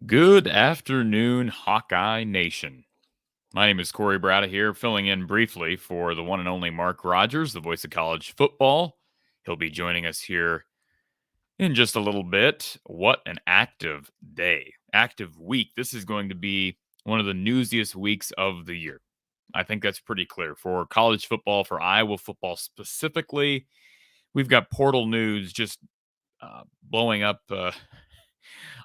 Good afternoon, Hawkeye Nation. My name is Corey Brada here, filling in briefly for the one and only Mark Rogers, the voice of college football. He'll be joining us here in just a little bit. What an active day, active week. This is going to be one of the newsiest weeks of the year. I think that's pretty clear for college football, for Iowa football specifically. We've got portal news just blowing up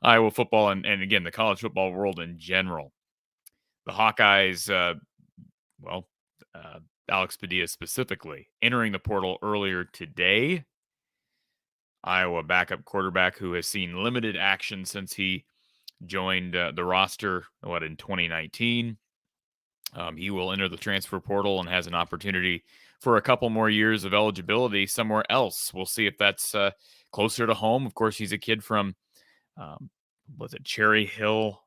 Iowa football and again, the college football world in general. The Hawkeyes, well, uh, Alex Padilla specifically, entering the portal earlier today. Iowa backup quarterback who has seen limited action since he joined the roster, in 2019. He will enter the transfer portal and has an opportunity for a couple more years of eligibility somewhere else. We'll see if that's closer to home. Of course, he's a kid from, was it Cherry Hill?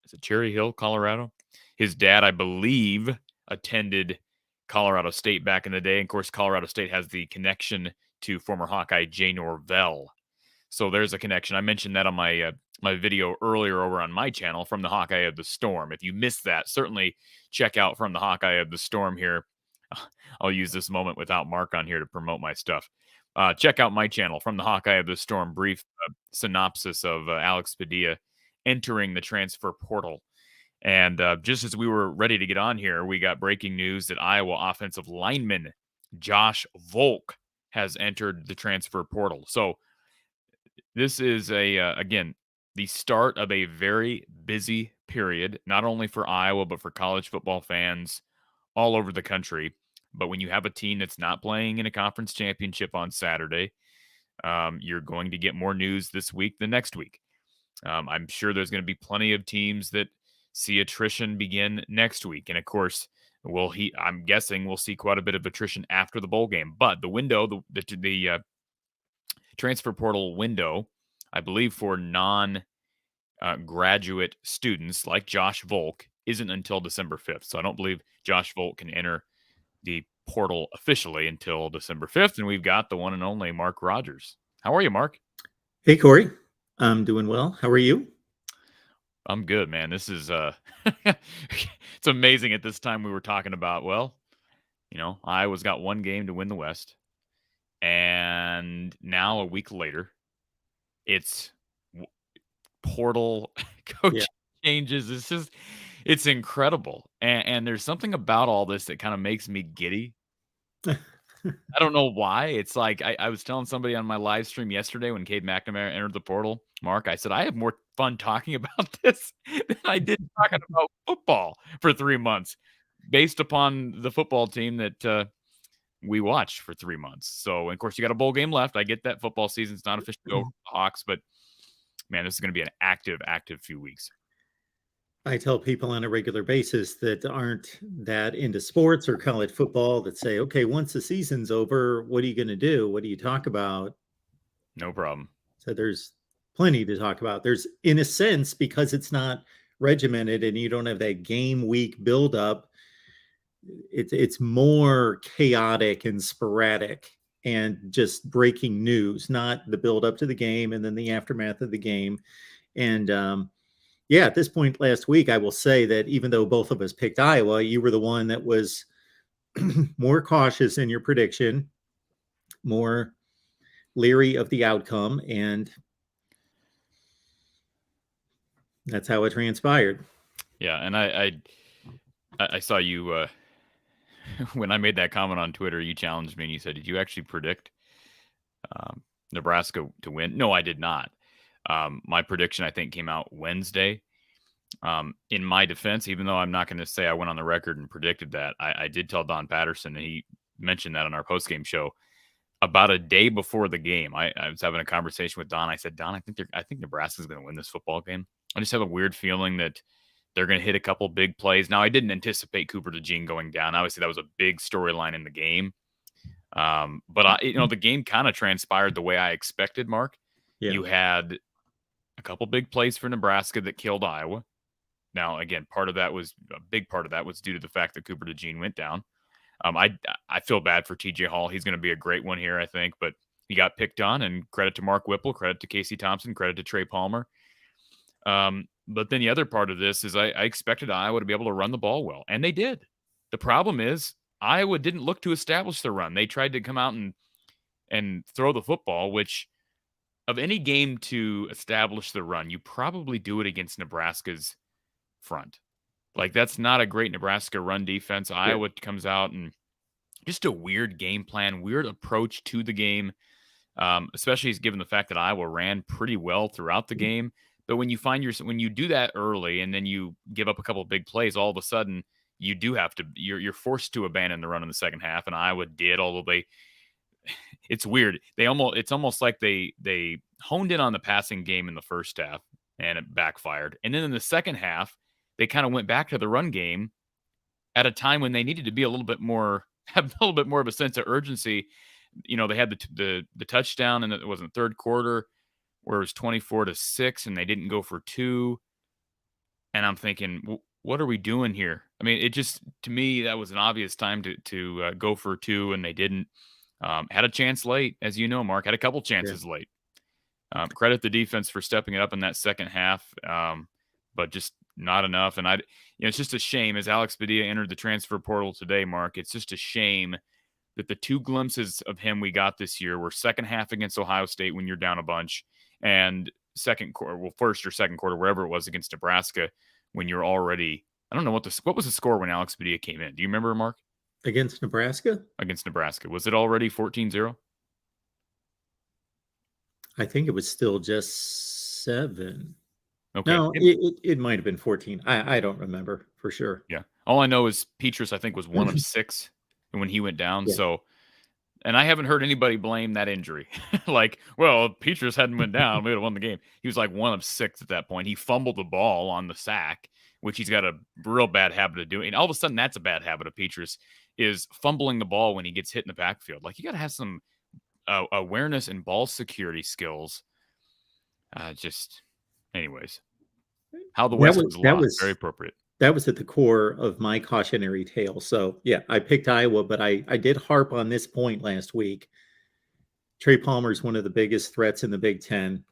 Is it Cherry Hill, Colorado? His dad, I believe, attended Colorado State back in the day. And of course, Colorado State has the connection to former Hawkeye Jay Norvell. So there's a connection. I mentioned that on my my video earlier over on my channel, From the Hawkeye of the Storm. If you missed that, certainly check out From the Hawkeye of the Storm here. I'll use this moment without Mark on here to promote my stuff. Check out my channel, From the Hawkeye of the Storm, brief synopsis of Alex Padilla entering the transfer portal. And just as we were ready to get on here, we got breaking news that Iowa offensive lineman Josh Volk has entered the transfer portal. So this is again, the start of a very busy period, not only for Iowa, but for college football fans all over the country. But when you have a team that's not playing in a conference championship on Saturday, you're going to get more news this week than next week. I'm sure there's going to be plenty of teams that see attrition begin next week. And of course, I'm guessing we'll see quite a bit of attrition after the bowl game. But the window, the transfer portal window, I believe for non-graduate students like Josh Volk, isn't until December 5th. So I don't believe Josh Volk can enter the portal officially until December 5th. And we've got the one and only Mark Rogers. How are you, Mark? Hey, Corey. I'm doing well. How are you? I'm good, man. This is it's amazing at this time we were talking about, Iowa's got one game to win the West. And now a week later, it's portal coach changes. It's incredible. And there's something about all this that kind of makes me giddy. I don't know why. It's like I was telling somebody on my live stream yesterday when Cade McNamara entered the portal, Mark, I said, I have more fun talking about this than I did talking about football for 3 months based upon the football team that we watched for 3 months. So, and of course, you got a bowl game left. I get that football season's not officially over for the Hawks, but man, this is going to be an active few weeks. I tell people on a regular basis that aren't that into sports or college football that say, okay, once the season's over, what are you going to do? What do you talk about? No problem. So there's plenty to talk about. There's, in a sense, because it's not regimented and you don't have that game week buildup, it's more chaotic and sporadic and just breaking news, not the build up to the game and then the aftermath of the game. And at this point last week, I will say that even though both of us picked Iowa, you were the one that was more cautious in your prediction, more leery of the outcome, and that's how it transpired. Yeah, and I saw you when I made that comment on Twitter. You challenged me and you said, "Did you actually predict Nebraska to win?" No, I did not. My prediction, I think, came out Wednesday. In my defense, even though I'm not going to say I went on the record and predicted that, I did tell Don Patterson, and he mentioned that on our postgame show about a day before the game. I was having a conversation with Don. I said, Don, I think Nebraska's going to win this football game. I just have a weird feeling that they're going to hit a couple big plays. Now, I didn't anticipate Cooper DeJean going down. Obviously, that was a big storyline in the game. But the game kind of transpired the way I expected, Mark. Yeah. You had a couple big plays for Nebraska that killed Iowa. Now, again, a big part of that was due to the fact that Cooper DeJean went down. I feel bad for TJ Hall. He's going to be a great one here, I think, but he got picked on, and credit to Mark Whipple, credit to Casey Thompson, credit to Trey Palmer. But then the other part of this is I expected Iowa to be able to run the ball well, and they did. The problem is Iowa didn't look to establish the run. They tried to come out and throw the football, which of any game to establish the run, you probably do it against Nebraska's front. Like, that's not a great Nebraska run defense. Iowa comes out and just a weird game plan, weird approach to the game, especially given the fact that Iowa ran pretty well throughout the game. But when you do that early and then you give up a couple of big plays, all of a sudden you do have to you're forced to abandon the run in the second half, and Iowa did, although it's weird. It's almost like they honed in on the passing game in the first half and it backfired. And then in the second half, they kind of went back to the run game at a time when they needed to be a little bit more, have a little bit more of a sense of urgency. You know, they had the touchdown, and it was in the third quarter where it was 24-6, and they didn't go for two. And I'm thinking, what are we doing here? I mean, it just, to me, that was an obvious time to go for two, and they didn't. Had a chance late, as you know, Mark. Had a couple chances late. Credit the defense for stepping it up in that second half, but just not enough. And it's just a shame, as Alex Padilla entered the transfer portal today, Mark. It's just a shame that the two glimpses of him we got this year were second half against Ohio State when you're down a bunch, and first or second quarter, wherever it was, against Nebraska when you're already. I don't know what was the score when Alex Padilla came in. Do you remember, Mark? Against Nebraska? Against Nebraska. Was it already 14-0? I think it was still just 7. Okay. No, it might have been 14. I don't remember for sure. Yeah. All I know is Petrus, I think, was 1 of 6 when he went down. Yeah. So, and I haven't heard anybody blame that injury. Like, well, if Petrus hadn't went down, we would have won the game. He was like 1 of 6 at that point. He fumbled the ball on the sack, which he's got a real bad habit of doing. And all of a sudden, that's a bad habit of Petrus, is fumbling the ball when he gets hit in the backfield. Like, you got to have some awareness and ball security skills. Anyways, how the West was lost, very appropriate. That was at the core of my cautionary tale. So, yeah, I picked Iowa, but I did harp on this point last week. Trey Palmer is one of the biggest threats in the Big Ten,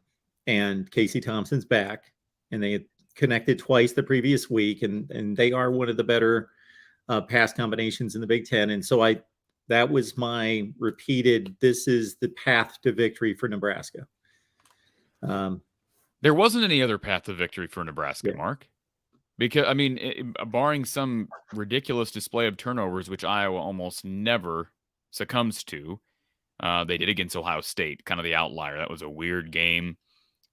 and Casey Thompson's back, and they had connected twice the previous week, and they are one of the better pass combinations in the Big Ten. And so that was my repeated, this is the path to victory for Nebraska. There wasn't any other path to victory for Nebraska, Mark. Because, I mean, barring some ridiculous display of turnovers, which Iowa almost never succumbs to, they did against Ohio State, kind of the outlier. That was a weird game.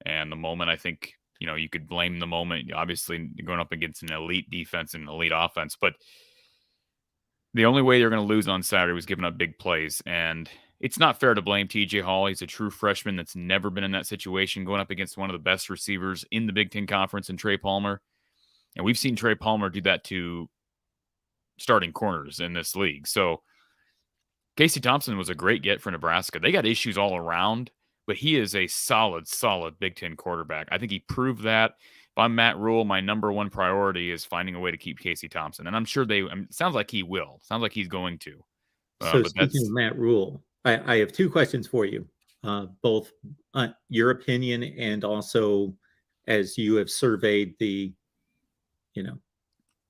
And the moment, I think, you could blame the moment. Obviously, going up against an elite defense and an elite offense. But the only way they're going to lose on Saturday was giving up big plays. And it's not fair to blame TJ Hall. He's a true freshman that's never been in that situation, going up against one of the best receivers in the Big Ten Conference in Trey Palmer. And we've seen Trey Palmer do that to starting corners in this league. So Casey Thompson was a great get for Nebraska. They got issues all around, but he is a solid Big Ten quarterback. I think he proved that. If I'm Matt Rule, my number one priority is finding a way to keep Casey Thompson. And I'm sure it sounds like he will. Sounds like he's going to. So speaking of Matt Rule, I have 2 questions for you, both your opinion and also as you have surveyed the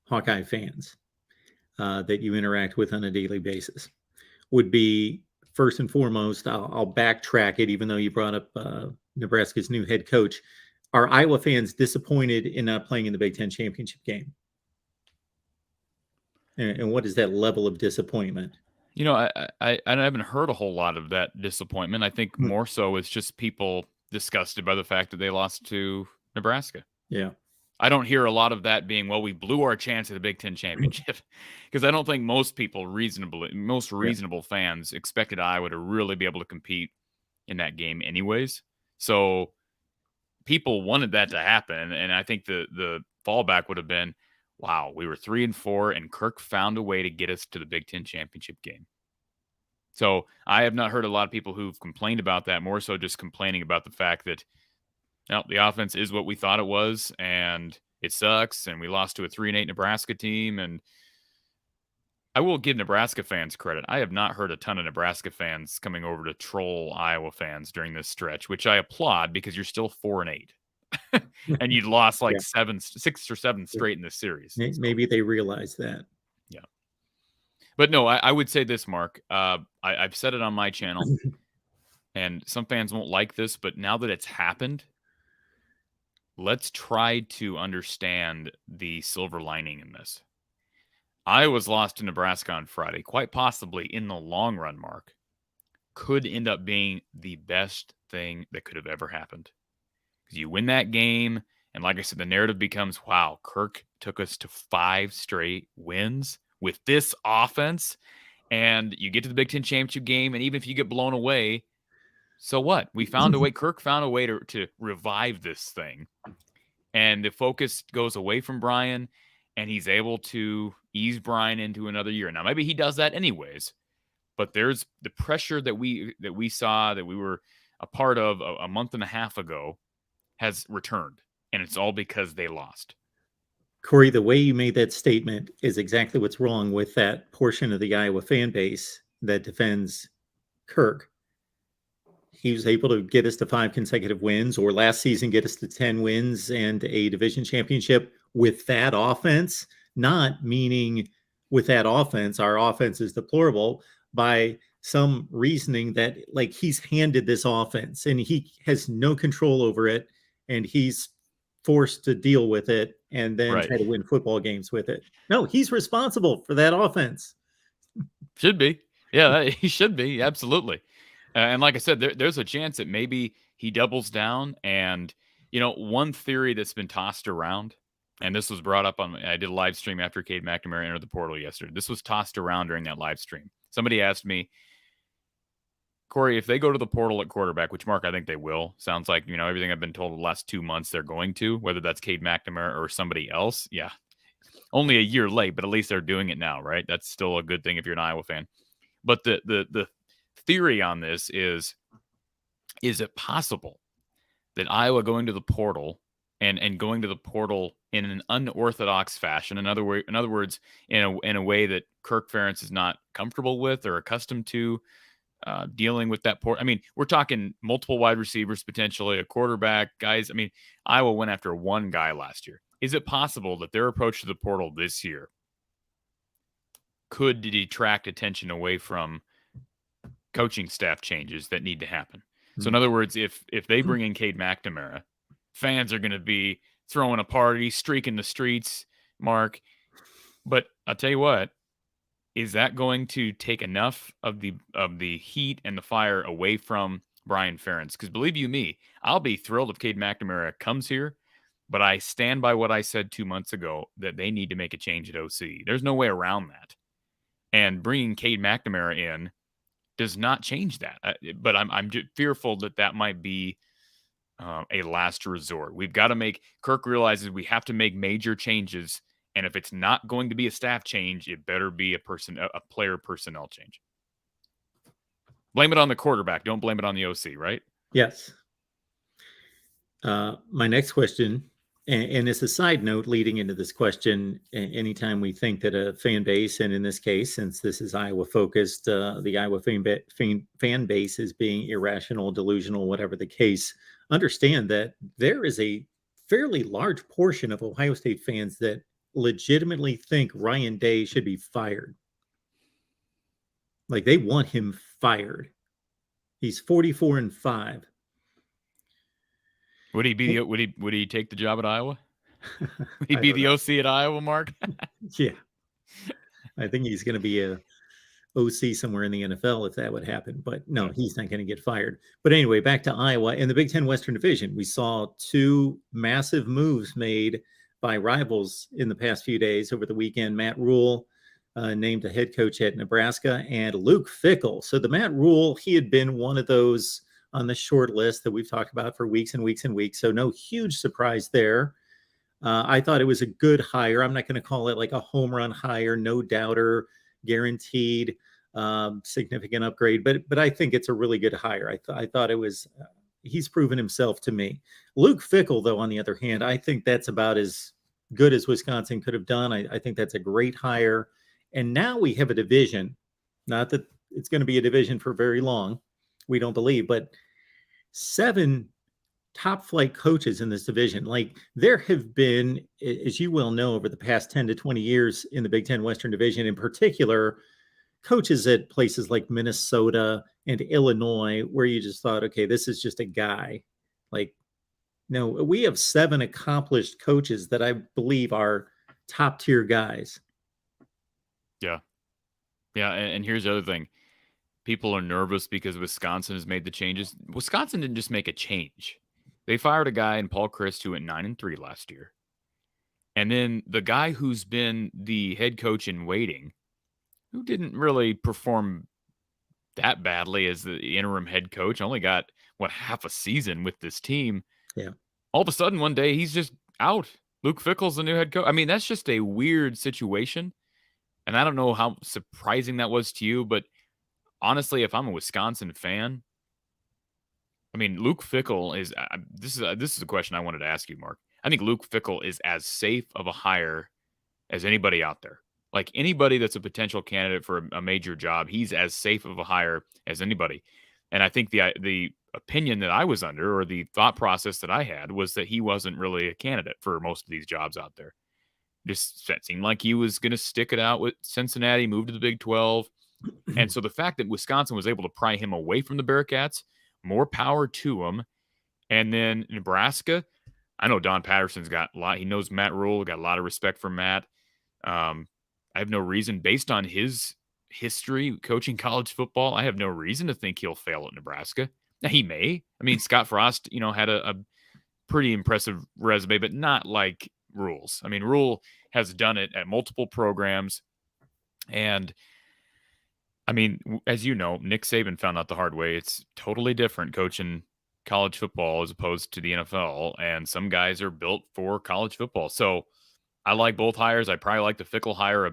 Hawkeye fans that you interact with on a daily basis. Would be, first and foremost, I'll backtrack it, even though you brought up Nebraska's new head coach. Are Iowa fans disappointed in not playing in the Big Ten championship game? And what is that level of disappointment? I haven't heard a whole lot of that disappointment. I think more so it's just people disgusted by the fact that they lost to Nebraska. Yeah. I don't hear a lot of that being, well, we blew our chance at the Big Ten championship, because I don't think most reasonable fans expected Iowa to really be able to compete in that game anyways. So people wanted that to happen. And I think the fallback would have been, wow, we were 3-4 and Kirk found a way to get us to the Big Ten championship game. So I have not heard a lot of people who've complained about that, more so just complaining about the fact that, the offense is what we thought it was, and it sucks, and we lost to a 3-8 Nebraska team. And I will give Nebraska fans credit. I have not heard a ton of Nebraska fans coming over to troll Iowa fans during this stretch, which I applaud, because you're still 4-8. and you'd lost like Yeah. 6 or 7 straight in this series. So, Maybe they realize that. yeah. But no, I would say this, Mark. I've said it on my channel, and some fans won't like this, but now that it's happened, let's try to understand the silver lining in this. Iowa's lost to Nebraska on Friday, quite possibly in the long run, Mark, could end up being the best thing that could have ever happened. Because you win that game, and like I said, the narrative becomes, wow, Kirk took us to 5 straight wins with this offense, and you get to the Big Ten championship game, and even if you get blown away, so what? We found a way. Kirk found a way to revive this thing, and the focus goes away from Brian, and he's able to ease Brian into another year. Now, maybe he does that anyways, but there's the pressure that we saw, that we were a part of a month and a half ago, has returned, and it's all because they lost. Corey, the way you made that statement is exactly what's wrong with that portion of the Iowa fan base that defends Kirk. He was able to get us to 5 consecutive wins, or last season get us to 10 wins and a division championship with that offense, not meaning with that offense, our offense is deplorable, by some reasoning that like he's handed this offense and he has no control over it, and he's forced to deal with it and then try to win football games with it. No, he's responsible for that offense. Should be. Yeah, he should be. Absolutely. And like I said, there's a chance that maybe he doubles down. And, one theory that's been tossed around, and this was brought up I did a live stream after Cade McNamara entered the portal yesterday. This was tossed around during that live stream. Somebody asked me, Corey, if they go to the portal at quarterback, which, Mark, I think they will. Sounds like, everything I've been told the last 2 months they're going to, whether that's Cade McNamara or somebody else. Yeah. Only a year late, but at least they're doing it now, right? That's still a good thing if you're an Iowa fan. But the theory on this is it possible that Iowa going to the portal and going to the portal in an unorthodox fashion, in other words, in a way that Kirk Ferentz is not comfortable with or accustomed to, dealing with that port. I mean, we're talking multiple wide receivers, potentially a quarterback, guys. I mean, Iowa went after one guy last year. Is it possible that their approach to the portal this year could detract attention away from coaching staff changes that need to happen? So in other words, if they bring in Cade McNamara, fans are going to be throwing a party, streaking the streets, Mark. But I'll tell you what, is that going to take enough of the heat and the fire away from Brian Ferentz? Because believe you me, I'll be thrilled if Cade McNamara comes here, but I stand by what I said 2 months ago, that they need to make a change at OC. There's no way around that. And bringing Cade McNamara in does not change that. But I'm fearful that might be a last resort. We've got to Kirk realizes we have to make major changes. And if it's not going to be a staff change, it better be a player personnel change. Blame it on the quarterback. Don't blame it on the OC, right? Yes. My next question, and it's a side note leading into this question, anytime we think that a fan base, and in this case, since this is Iowa focused, the Iowa fan base is being irrational, delusional, whatever the case, understand that there is a fairly large portion of Ohio State fans that legitimately think Ryan Day should be fired. Like, they want him fired. He's 44-5. Would he take the job at Iowa? Would he be the OC at Iowa, Mark? Yeah. I think he's going to be a OC somewhere in the NFL if that would happen. But no, he's not going to get fired. But anyway, back to Iowa. In the Big Ten Western Division, we saw 2 massive moves made by rivals in the past few days. Over the weekend, Matt Rule named a head coach at Nebraska, and Luke Fickell. So the Matt Rule, he had been one of those on the short list that we've talked about for weeks and weeks and weeks. So no huge surprise there. I thought it was a good hire. I'm not going to call it like a home run hire, no doubter, guaranteed significant upgrade, but I think it's a really good hire. I thought it was, he's proven himself to me. Luke Fickell, though, on the other hand, I think that's about as good as Wisconsin could have done. I think that's a great hire. And now we have a division, not that it's going to be a division for very long, we don't believe, but 7 top flight coaches in this division. Like there have been, as you well know, over the past 10 to 20 years in the Big Ten Western Division in particular, coaches at places like Minnesota and Illinois, where you just thought, okay, this is just a guy. Like, no, we have 7 accomplished coaches that I believe are top tier guys. Yeah. Yeah. And here's the other thing. People are nervous because Wisconsin has made the changes. Wisconsin didn't just make a change. They fired a guy in Paul Chryst who went 9-3 last year. And then the guy who's been the head coach in waiting, who didn't really perform that badly as the interim head coach, only got, half a season with this team. Yeah. All of a sudden, one day, he's just out. Luke Fickell's the new head coach. I mean, that's just a weird situation. And I don't know how surprising that was to you, but honestly, if I'm a Wisconsin fan, I mean, Luke Fickell is this is a question I wanted to ask you, Mark. I think Luke Fickell is as safe of a hire as anybody out there. Like anybody that's a potential candidate for a major job, he's as safe of a hire as anybody. And I think the opinion that I was under, or the thought process that I had, was that he wasn't really a candidate for most of these jobs out there. Just seemed like he was going to stick it out with Cincinnati, move to the Big 12. And so the fact that Wisconsin was able to pry him away from the Bearcats, more power to him. And then Nebraska, I know Don Patterson's got a lot. He knows Matt Rule, got a lot of respect for Matt. I have no reason, based on his history coaching college football, I have no reason to think he'll fail at Nebraska. Now, he may. I mean, Scott Frost, had a pretty impressive resume, but not like Rule's. I mean, Rule has done it at multiple programs. And I mean, as you know, Nick Saban found out the hard way. It's totally different coaching college football as opposed to the NFL. And some guys are built for college football. So I like both hires. I probably like the Fickell hire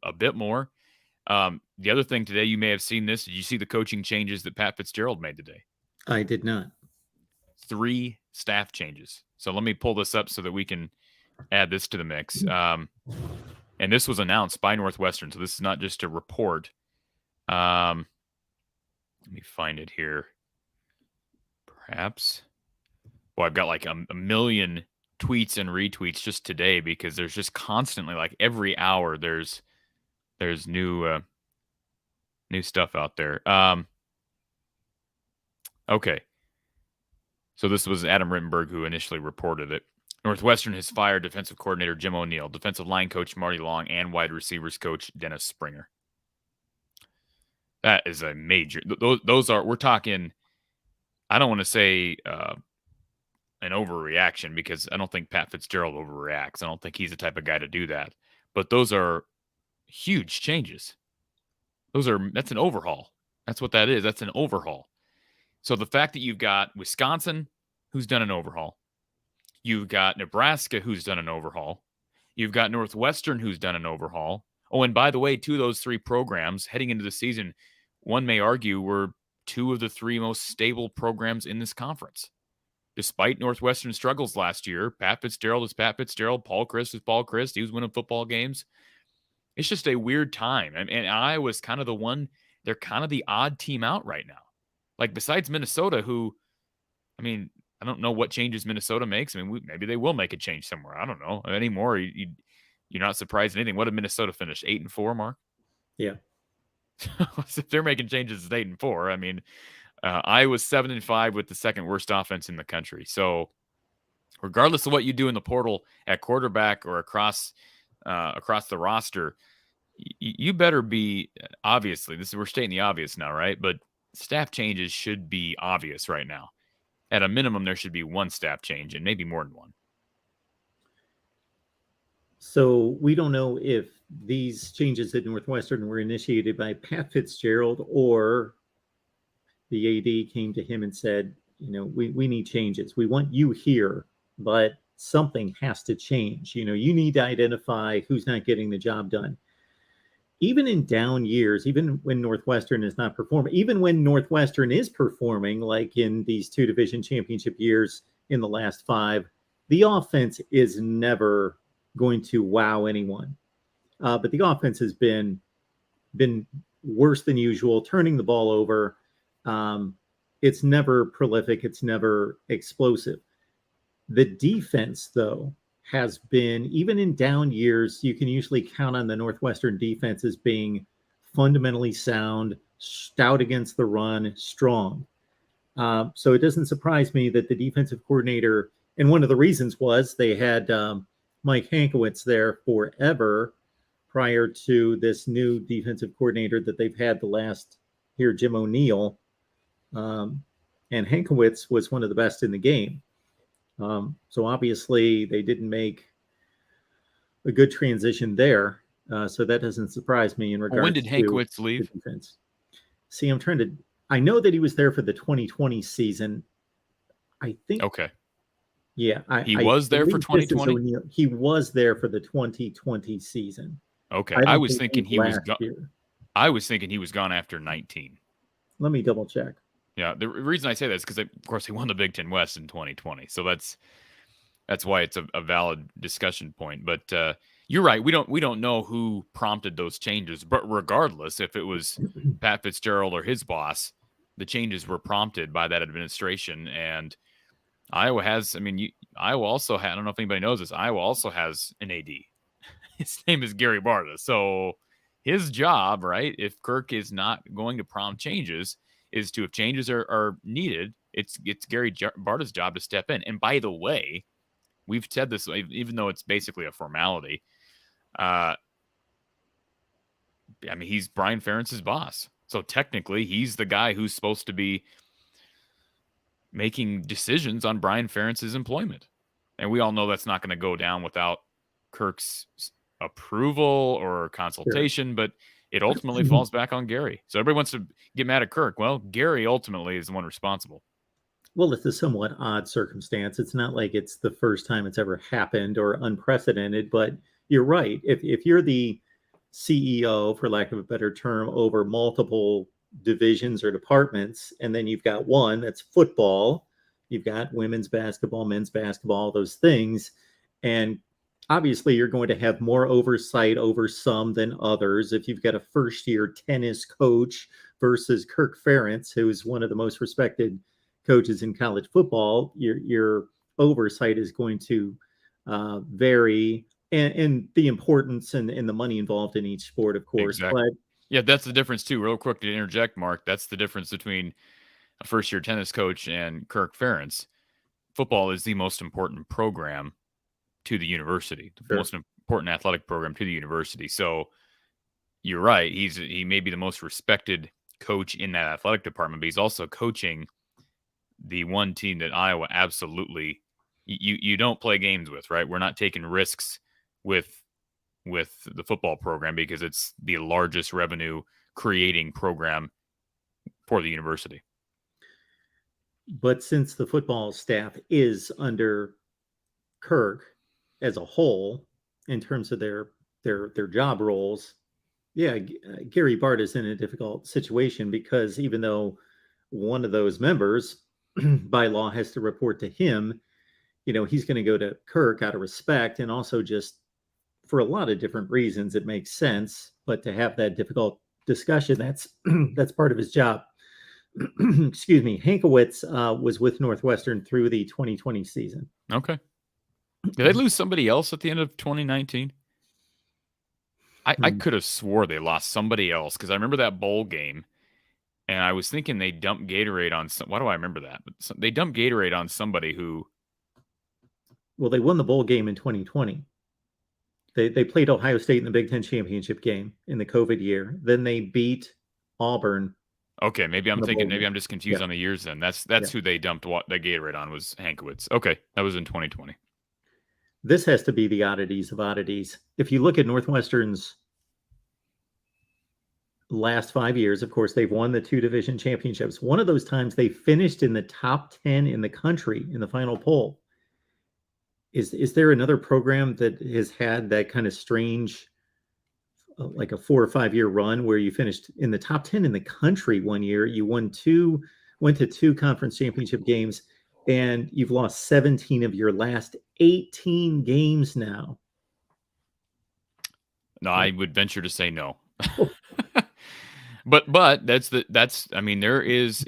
a bit more. The other thing today, you may have seen this. Did you see the coaching changes that Pat Fitzgerald made today? I did not. 3 staff changes. So let me pull this up so that we can add this to the mix. And this was announced by Northwestern. So this is not just a report. Let me find it here. Perhaps. Well, I've got like a million tweets and retweets just today because there's just constantly, like every hour, there's new stuff out there. Okay. So this was Adam Rittenberg who initially reported it. Northwestern has fired defensive coordinator Jim O'Neill, defensive line coach Marty Long, and wide receivers coach Dennis Springer. That is a major. Those are, we're talking, I don't want to say an overreaction because I don't think Pat Fitzgerald overreacts. I don't think he's the type of guy to do that. But those are huge changes. That's an overhaul. That's what that is. That's an overhaul. So the fact that you've got Wisconsin, who's done an overhaul. You've got Nebraska, who's done an overhaul. You've got Northwestern, who's done an overhaul. Oh, and by the way, 2 of those 3 programs heading into the season, one may argue, were 2 of the 3 most stable programs in this conference. Despite Northwestern's struggles last year, Pat Fitzgerald is Pat Fitzgerald. Paul Chryst is Paul Chryst. He was winning football games. It's just a weird time. And Iowa's kind of the one, they're kind of the odd team out right now. Like besides Minnesota, who, I mean, I don't know what changes Minnesota makes. I mean, maybe they will make a change somewhere. I don't know anymore. You're not surprised in anything. What did Minnesota finish? 8-4, Mark? Yeah. If they're making changes, it's 8-4. I mean, Iowa's 7-5 with the second worst offense in the country. So regardless of what you do in the portal at quarterback or across the roster, you better be, obviously, we're stating the obvious now, right? But staff changes should be obvious right now. At a minimum, there should be 1 staff change and maybe more than 1. So we don't know if these changes at Northwestern were initiated by Pat Fitzgerald or the AD came to him and said, we need changes. We want you here, but something has to change. You need to identify who's not getting the job done. Even in down years, even when Northwestern is not performing, even when Northwestern is performing, like in these 2 division championship years in the last 5, the offense is never going to wow anyone. But the offense has been worse than usual, turning the ball over. it's never prolific. It's never explosive. The defense, though, has been, even in down years, you can usually count on the Northwestern defense as being fundamentally sound, stout against the run, strong. So it doesn't surprise me that the defensive coordinator, and one of the reasons was they had Mike Hankwitz there forever prior to this new defensive coordinator that they've had the last here, Jim O'Neill. And Hankwitz was one of the best in the game. So obviously they didn't make a good transition there. So that doesn't surprise me in regards to when did Hankwitz leave? Defense. See, I know that he was there for the 2020 season. I think. Okay. Yeah. He was there for 2020? He was there for the 2020 season. Okay. I was thinking he was gone. I was thinking he was gone after 19. Let me double check. Yeah, the reason I say that is because, of course, he won the Big Ten West in 2020, so that's why it's a valid discussion point. But you're right; we don't know who prompted those changes. But regardless, if it was Pat Fitzgerald or his boss, the changes were prompted by that administration. And Iowa has, Iowa also had. I don't know if anybody knows this. Iowa also has an AD. His name is Gary Barta. So his job, right? If Kirk is not going to prompt changes, is to, if changes are needed, it's Gary Barta's job to step in. And by the way, we've said this, even though it's basically a formality. He's Brian Ferentz's boss. So technically, he's the guy who's supposed to be making decisions on Brian Ferentz's employment. And we all know that's not going to go down without Kirk's approval or consultation, sure. But it ultimately falls back on Gary. So everybody wants to get mad at Kirk. Well, Gary ultimately is the one responsible. Well, it's a somewhat odd circumstance. It's not like it's the first time it's ever happened or unprecedented, but you're right. If you're the CEO, for lack of a better term, over multiple divisions or departments, and then you've got one that's football, you've got women's basketball, men's basketball, those things, and obviously you're going to have more oversight over some than others. If you've got a first-year tennis coach versus Kirk Ferentz, who's one of the most respected coaches in college football, your oversight is going to vary, and the importance and the money involved in each sport, of course. Exactly. But yeah, that's the difference too. Real quick to interject, Mark, that's the difference between a first-year tennis coach and Kirk Ferentz. Football is the most important program to the university, the sure. most important athletic program to the university. So you're right. He may be the most respected coach in that athletic department, but he's also coaching the one team that Iowa absolutely you don't play games with, right? We're not taking risks with the football program because it's the largest revenue creating program for the university. But since the football staff is under Kirk as a whole, in terms of their job roles, yeah, Gary Barta is in a difficult situation because even though one of those members by law has to report to him, he's going to go to Kirk out of respect, and also just for a lot of different reasons, it makes sense. But to have that difficult discussion, that's part of his job. Excuse me. Hankwitz was with Northwestern through the 2020 season. Okay. Did they lose somebody else at the end of 2019? I could have swore they lost somebody else because I remember that bowl game, and I was thinking they dumped Gatorade on some. Why do I remember that? But they dumped Gatorade on somebody who. Well, they won the bowl game in 2020. They played Ohio State in the Big Ten championship game in the COVID year. Then they beat Auburn. Okay, maybe I'm just confused on the years then. That's who they dumped the Gatorade on was Hankwitz. Okay, that was in 2020. This has to be the oddities of oddities. If you look at Northwestern's last 5 years, of course, they've won the 2 division championships. One of those times they finished in the top 10 in the country in the final poll. Is there another program that has had that kind of strange, like a 4 or 5 year run where you finished in the top 10 in the country one year? You went to 2 conference championship games, and you've lost 17 of your last 18 games now. No, I would venture to say no. But there is,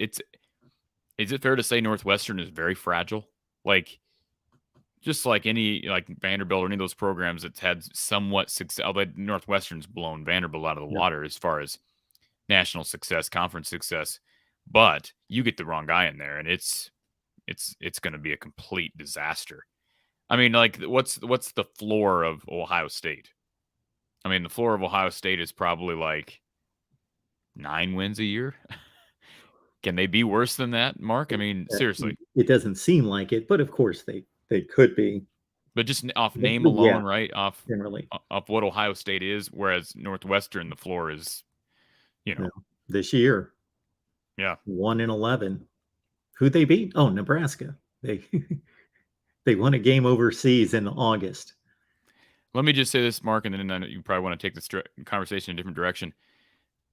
is it fair to say Northwestern is very fragile? Like, just like any, like Vanderbilt or any of those programs that's had somewhat success, although Northwestern's blown Vanderbilt out of the Yeah. water as far as national success, conference success. But you get the wrong guy in there, and it's going to be a complete disaster. I mean, like, what's the floor of Ohio State? I mean, the floor of Ohio State is probably like 9 wins a year. Can they be worse than that, Mark? I mean, seriously. It doesn't seem like it, but of course they could be. But just off But name yeah, alone, right? generally. Off what Ohio State is, whereas Northwestern, the floor is, Yeah. This year, yeah. 1-11. Who'd they beat? Oh, Nebraska. They they won a game overseas in August. Let me just say this, Mark, and then you probably want to take this conversation in a different direction.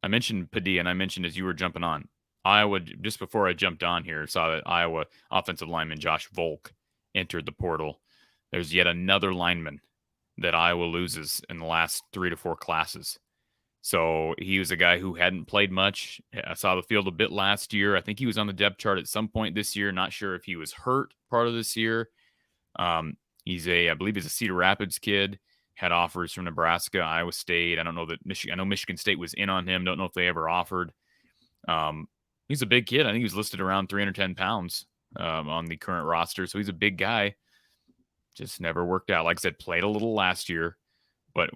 I mentioned Padilla, and I mentioned as you were jumping on, Iowa, just before I jumped on here, saw that Iowa offensive lineman Josh Volk entered the portal. There's yet another lineman that Iowa loses in the last 3 to 4 classes. So he was a guy who hadn't played much. I saw the field a bit last year. I think he was on the depth chart at some point this year. Not sure if he was hurt part of this year. I believe he's a Cedar Rapids kid. Had offers from Nebraska, Iowa State. I don't know that Michigan. I know Michigan State was in on him. Don't know if they ever offered. He's a big kid. I think he was listed around 310 pounds on the current roster. So he's a big guy. Just never worked out. Like I said, played a little last year, but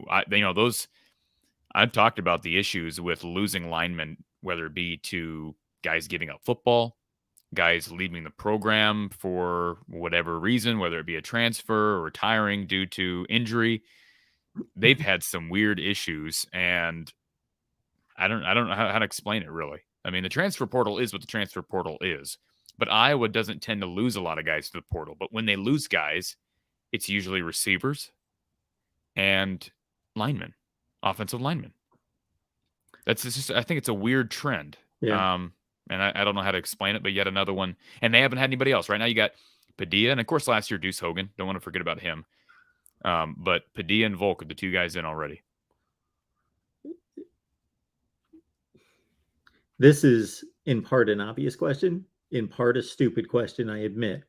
I've talked about the issues with losing linemen, whether it be to guys giving up football, guys leaving the program for whatever reason, whether it be a transfer or retiring due to injury. They've had some weird issues, and I don't know how to explain it really. I mean, the transfer portal is what the transfer portal is, but Iowa doesn't tend to lose a lot of guys to the portal. But when they lose guys, it's usually receivers and linemen, offensive linemen. That's just, I think it's a weird trend. Yeah. And I don't know how to explain it, but yet another one. And they haven't had anybody else. Right now you got Padilla, and of course last year Deuce Hogan. Don't want to forget about him. But Padilla and Volk are the two guys in already. This is in part an obvious question, in part a stupid question, I admit.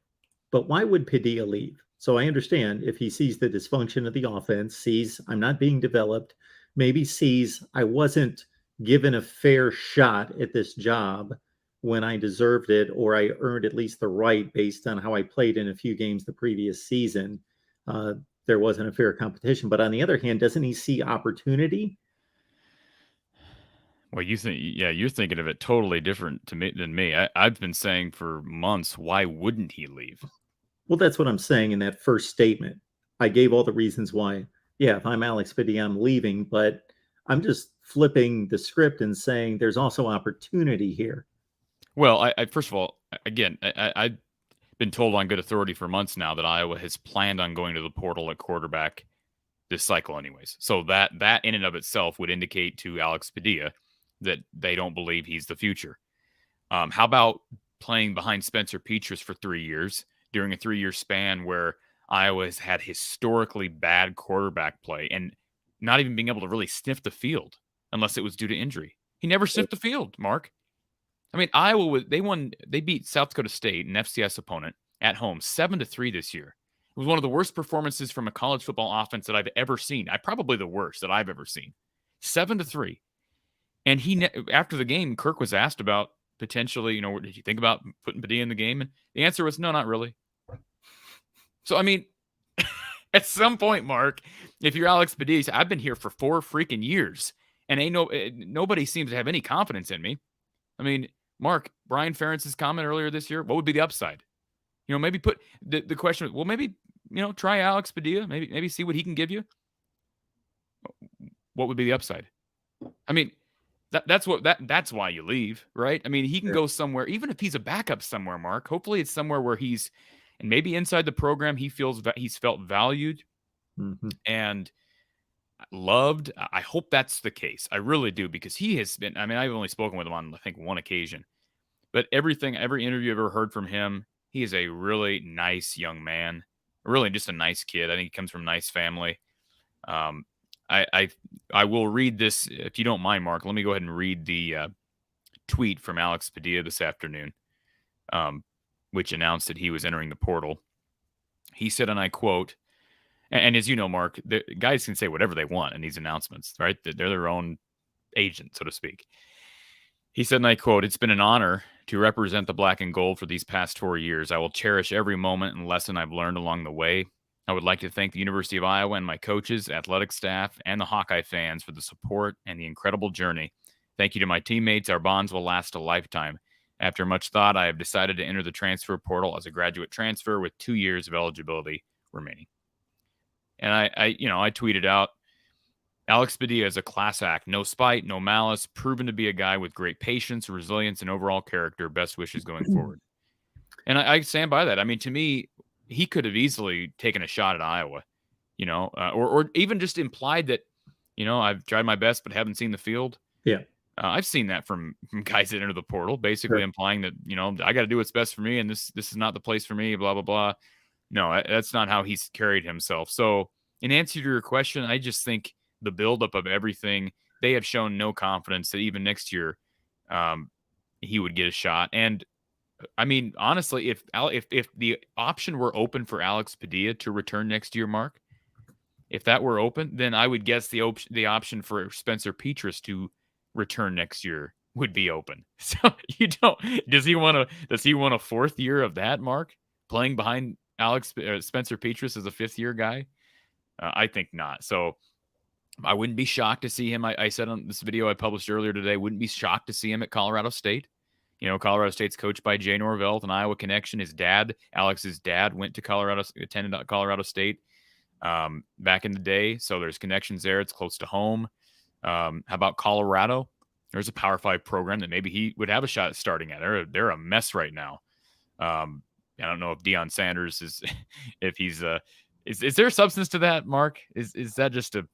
But why would Padilla leave? So I understand if he sees the dysfunction of the offense, sees I'm not being developed, maybe sees I wasn't given a fair shot at this job when I deserved it, or I earned at least the right based on how I played in a few games the previous season. There wasn't a fair competition. But on the other hand, doesn't he see opportunity? Well, you're thinking of it totally different to me than me. I've been saying for months, why wouldn't he leave? Well, that's what I'm saying in that first statement. I gave all the reasons why. Yeah, if I'm Alex Padilla, I'm leaving, but I'm just flipping the script and saying there's also opportunity here. Well, I first of all, again, I've been told on good authority for months now that Iowa has planned on going to the portal at quarterback this cycle anyways. So that in and of itself would indicate to Alex Padilla that they don't believe he's the future. How about playing behind Spencer Petras for 3 years during a 3-year span where Iowa has had historically bad quarterback play and not even being able to really sniff the field unless it was due to injury. He never sniffed the field, Mark. I mean, Iowa, they beat South Dakota State, an FCS opponent, at home 7-3 this year. It was one of the worst performances from a college football offense that I've ever seen. Probably the worst that I've ever seen. 7-3. And after the game, Kirk was asked about potentially, did you think about putting Padilla in the game? And the answer was no, not really. So, I mean, at some point, Mark, if you're Alex Padilla, I've been here for 4 freaking years, and nobody seems to have any confidence in me. I mean, Mark, Brian Ferentz's comment earlier this year, what would be the upside? Maybe put the question, well, maybe, try Alex Padilla, maybe see what he can give you. What would be the upside? I mean, that's why you leave, right? I mean, he can go somewhere, even if he's a backup somewhere, Mark. Hopefully it's somewhere where and maybe inside the program, he feels that he's felt valued and loved. I hope that's the case. I really do, because he has been, I mean, I've only spoken with him on, I think, one occasion, but every interview I've ever heard from him, he is a really nice young man, really just a nice kid. I think he comes from a nice family. I will read this, if you don't mind, Mark. Let me go ahead and read the tweet from Alex Padilla this afternoon. which announced that he was entering the portal. He said, and I quote, and as you know, Mark, the guys can say whatever they want in these announcements, right? They're their own agent, so to speak. He said, and I quote, "It's been an honor to represent the black and gold for these past 4 years. I will cherish every moment and lesson I've learned along the way. I would like to thank the University of Iowa and my coaches, athletic staff, and the Hawkeye fans for the support and the incredible journey. Thank you to my teammates. Our bonds will last a lifetime. After much thought, I have decided to enter the transfer portal as a graduate transfer with 2 years of eligibility remaining." And I tweeted out, "Alex Padilla is a class act. No spite, no malice, proven to be a guy with great patience, resilience, and overall character. Best wishes going forward." And I stand by that. I mean, to me, he could have easily taken a shot at Iowa, or even just implied that, I've tried my best but haven't seen the field. Yeah. I've seen that from guys that enter the portal, basically implying that, I got to do what's best for me, and this is not the place for me, blah, blah, blah. No, that's not how he's carried himself. So in answer to your question, I just think the buildup of everything, they have shown no confidence that even next year he would get a shot. And I mean, honestly, if the option were open for Alex Padilla to return next year, Mark, if that were open, then I would guess the option for Spencer Petras to return next year would be open. So does he want a fourth year of that, Mark, playing behind Spencer Petras as a fifth year guy? I think not. So I wouldn't be shocked to see him. I said on this video I published earlier today, wouldn't be shocked to see him at Colorado State. Colorado State's coached by Jay Norvell with an Iowa connection. His dad, Alex's dad, attended Colorado State back in the day. So there's connections there. It's close to home. How about Colorado? There's a Power 5 program that maybe he would have a shot at starting at. They're a mess right now. I don't know if Deion Sanders is, if he's is there substance to that, Mark? Is that just a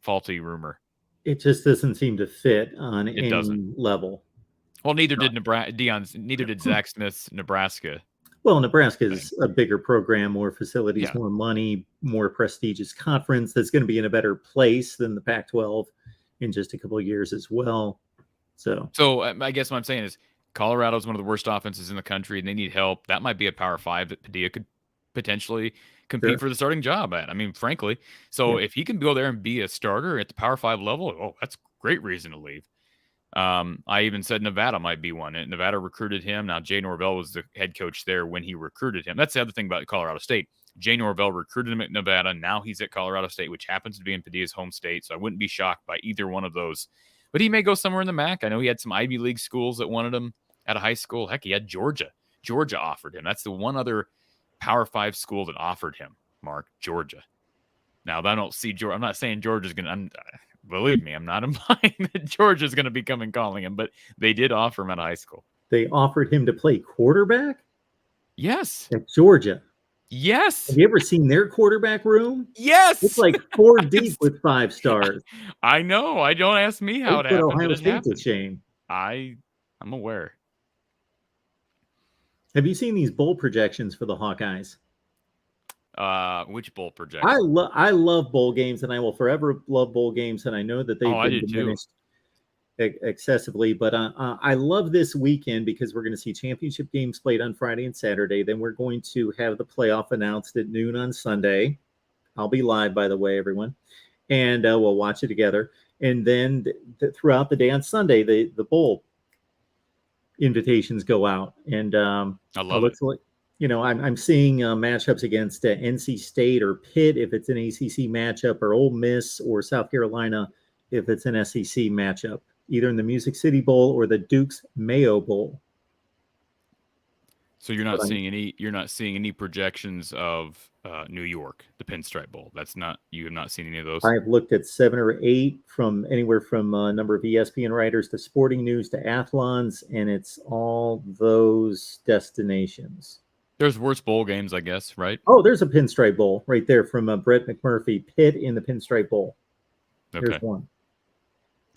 faulty rumor? It just doesn't seem to fit on any level. Well, neither did Zach Smith's Nebraska. Well, Nebraska is a bigger program, more facilities, more money, more prestigious conference that's going to be in a better place than the Pac-12 in just a couple of years as well. So I guess what I'm saying is Colorado is one of the worst offenses in the country, and they need help. That might be a Power 5 that Padilla could potentially compete for the starting job at. I mean, frankly. So if he can go there and be a starter at the Power 5 level, that's a great reason to leave. I even said Nevada might be one. Nevada recruited him. Now, Jay Norvell was the head coach there when he recruited him. That's the other thing about Colorado State. Jay Norvell recruited him at Nevada. Now he's at Colorado State, which happens to be in Padilla's home state. So I wouldn't be shocked by either one of those. But he may go somewhere in the MAC. I know he had some Ivy League schools that wanted him out of high school. Heck, he had Georgia. Georgia offered him. That's the one other Power 5 school that offered him, Mark, Georgia. Now, I don't see Georgia. I'm not saying Georgia's going to – believe me, I'm not implying that Georgia's going to be coming calling him, but they did offer him out of high school. They offered him to play quarterback? Yes. At Georgia? Yes. Have you ever seen their quarterback room? Yes. It's like 4 deep with 5 stars. I know. I don't ask me how it happened. Ohio State's a shame. I'm aware. Have you seen these bowl projections for the Hawkeyes? Which bowl projections? I love bowl games, and I will forever love bowl games, and I know that they've been diminished excessively, but I love this weekend because we're going to see championship games played on Friday and Saturday. Then we're going to have the playoff announced at noon on Sunday. I'll be live, by the way, everyone, and we'll watch it together. And then throughout the day on Sunday, the bowl invitations go out, and I love it. Like, I'm seeing matchups against NC State or Pitt if it's an ACC matchup, or Ole Miss or South Carolina if it's an SEC matchup, either in the Music City Bowl or the Duke's Mayo Bowl. So you're not seeing any projections of New York, the Pinstripe Bowl. You have not seen any of those. I've looked at 7 or 8 from anywhere from a number of ESPN writers to Sporting News to Athlons, and it's all those destinations. There's worse bowl games, I guess, right? Oh, there's a Pinstripe Bowl right there from Brett McMurphy. Pitt in the Pinstripe Bowl. Okay. Here's one.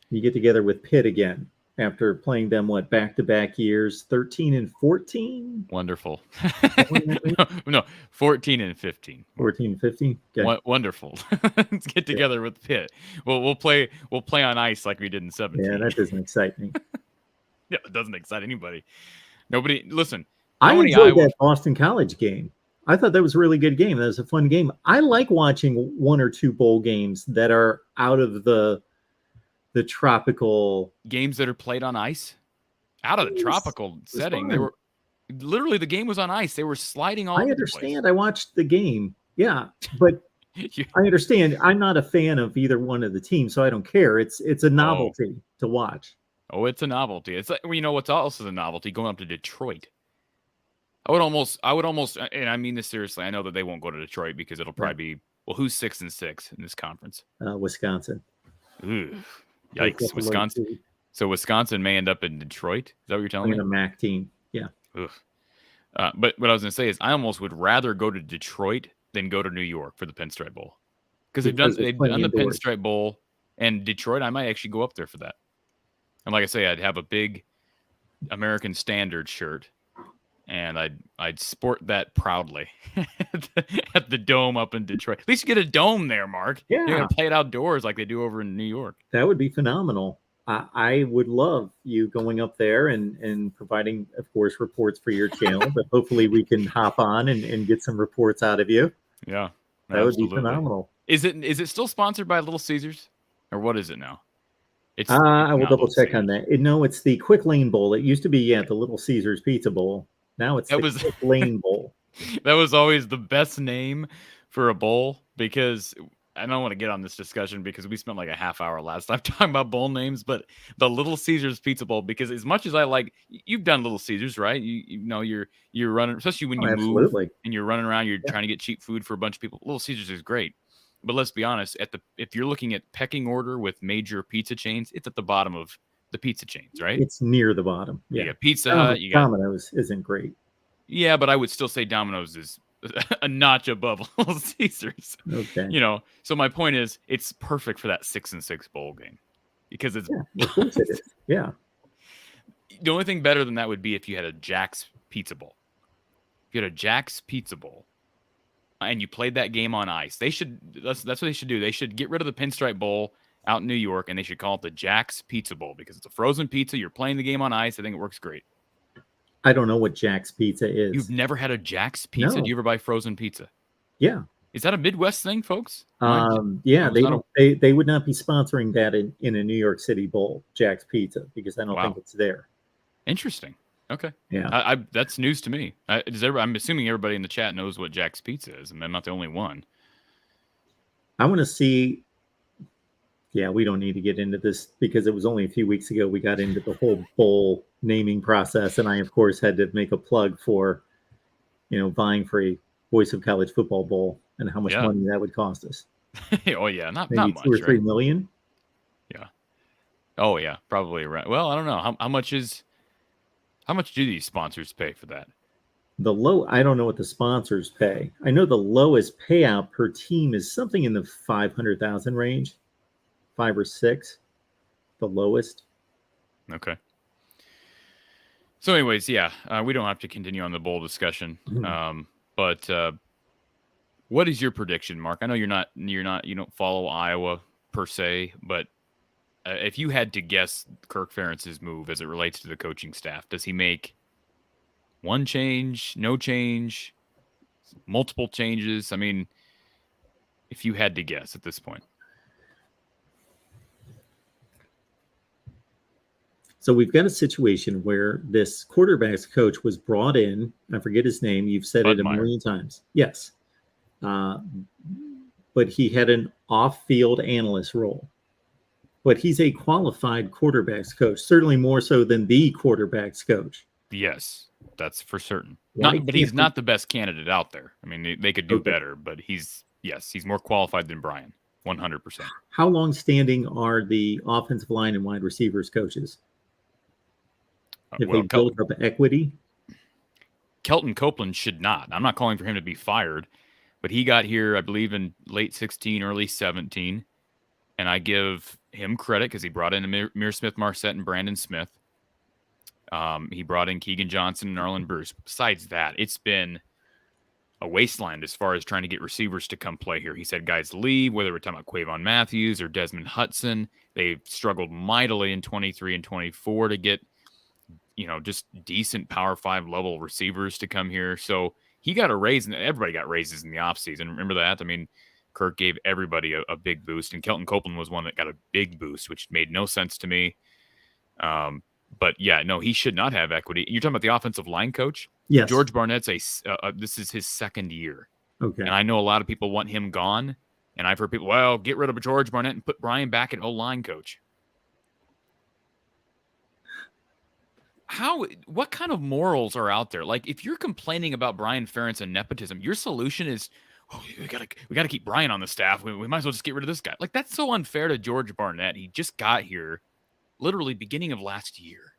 You get together with Pitt again after playing them, back-to-back years, 13 and 14? Wonderful. No, 14 and 15. 14 and 15? Okay. Wonderful. Let's get together with Pitt. We'll play on ice like we did in 17. Yeah, that doesn't excite me. Yeah, it doesn't excite anybody. Listen, I many enjoyed Iowa that Boston College game. I thought that was a really good game. That was a fun game. I like watching one or two bowl games that are out of the tropical games that are played on ice? Out of the tropical It was setting, they fun. were literally the game was on ice. They were sliding all I over the place. understand. I watched the game. Yeah, but I understand. I'm not a fan of either one of the teams, so I don't care. It's a Oh, novelty to watch. oh, it's a novelty. It's like, well, you know what's also a novelty? Going up to Detroit. I would almost, and I mean this seriously. I know that they won't go to Detroit because it'll Yeah. probably be, well, who's 6-6 in this conference? Wisconsin. Ooh, Wake yikes, up alert, Wisconsin. too. So Wisconsin may end up in Detroit. Is that what you're telling me? Playing a MAC team. Yeah. Ugh. But what I was going to say is, I almost would rather go to Detroit than go to New York for the Pinstripe Bowl because Because they've plenty done the indoors. Pinstripe Bowl, and Detroit. I might actually go up there for that. And like I say, I'd have a big American Standard shirt, and I'd sport that proudly at the dome up in Detroit. At least you get a dome there, Mark. You're Yeah. gonna play it outdoors like they do over in New York. That would be phenomenal. I would love you going up there and providing, of course, reports for your channel, but hopefully we can hop on and get some reports out of you. Yeah, That would be absolutely. phenomenal. Is it still sponsored by Little Caesars, or what is it now? It's I will not double Little check on Caesars. that. No, it's the Quick Lane Bowl. It used to be, the Little Caesars Pizza Bowl. Now it's That the was Quick Lane Bowl. that was always the best name for a bowl, because I don't want to get on this discussion because we spent like a half hour last time talking about bowl names, but the Little Caesars Pizza Bowl, because as much as I like, you've done Little Caesars, right? You know, you're running, especially when Oh, you move absolutely. and you're running around, you're Yeah. trying to get cheap food for a bunch of people. Little Caesars is great. But let's be honest, if you're looking at pecking order with major pizza chains, it's at the bottom of the pizza chains, right? It's near the bottom. You Yeah. got Pizza Hut, you got Domino's isn't great. yeah, but I would still say Domino's is a notch above Little Caesars. Okay. You know, so my point is, it's perfect for that 6-6 bowl game because it's Yeah, of course it is. Yeah. the only thing better than that would be if you had a Jack's Pizza Bowl. If you had a Jack's Pizza Bowl and you played that game on ice, that's what they should do. They should get rid of the Pinstripe Bowl out in New York, and they should call it the Jack's Pizza Bowl because it's a frozen pizza. You're playing the game on ice. I think it works great. I don't know what Jack's Pizza is. You've never had a Jack's Pizza? No. Do you ever buy frozen pizza? Yeah. Is that a Midwest thing, folks? Yeah, it's not they would not be sponsoring that in a New York City bowl, Jack's Pizza, because I don't think it's there. Interesting. Okay. Yeah. That's news to me. I'm assuming everybody in the chat knows what Jack's Pizza is, and I'm not the only one. I want to see. Yeah, we don't need to get into this because it was only a few weeks ago we got into the whole bowl naming process, and I, of course, had to make a plug for, vying for a Voice of College Football Bowl and how much money that would cost us. Oh yeah, not Maybe much, 2 or 3 right? million. Yeah. Oh yeah, probably around. Well, I don't know how much do these sponsors pay for that? I don't know what the sponsors pay. I know the lowest payout per team is something in the 500,000 range, 5 or 6, the lowest. Okay. So, anyways, yeah, we don't have to continue on the bowl discussion. But what is your prediction, Mark? I know you don't follow Iowa per se, but if you had to guess Kirk Ferentz's move as it relates to the coaching staff, does he make one change, no change, multiple changes? I mean, if you had to guess at this point. So we've got a situation where this quarterback's coach was brought in. I forget his name. You've said it a million times. Yes. But he had an off-field analyst role. But he's a qualified quarterback's coach, certainly more so than the quarterback's coach. Yes, that's for certain. But he's not the best candidate out there. I mean, they could do better, but he's more qualified than Brian, 100%. How long-standing are the offensive line and wide receivers coaches? If they build up equity? Kelton Copeland should not. I'm not calling for him to be fired, but he got here, I believe, in late 16, early 17, and I give him credit because he brought in Amir Smith-Marset and Brandon Smith. He brought in Keegan Johnson and Arlen Bruce. Besides that, it's been a wasteland as far as trying to get receivers to come play here. He said guys leave, whether we're talking about Quavon Matthews or Desmond Hudson. They've struggled mightily in 23 and 24 to get just decent Power 5 level receivers to come here. So he got a raise, and everybody got raises in the offseason. Remember that? I mean, Kirk gave everybody a big boost, and Kelton Copeland was one that got a big boost, which made no sense to me. But yeah, no, he should not have equity. You're talking about the offensive line coach? Yes. George Barnett's this is his second year. Okay. And I know a lot of people want him gone. And I've heard people, well, get rid of George Barnett and put Brian back at O-line coach. What kind of morals are out there? Like, if you're complaining about Brian Ferentz and nepotism, your solution is, we gotta keep Brian on the staff. We might as well just get rid of this guy. Like, that's so unfair to George Barnett. He just got here literally beginning of last year.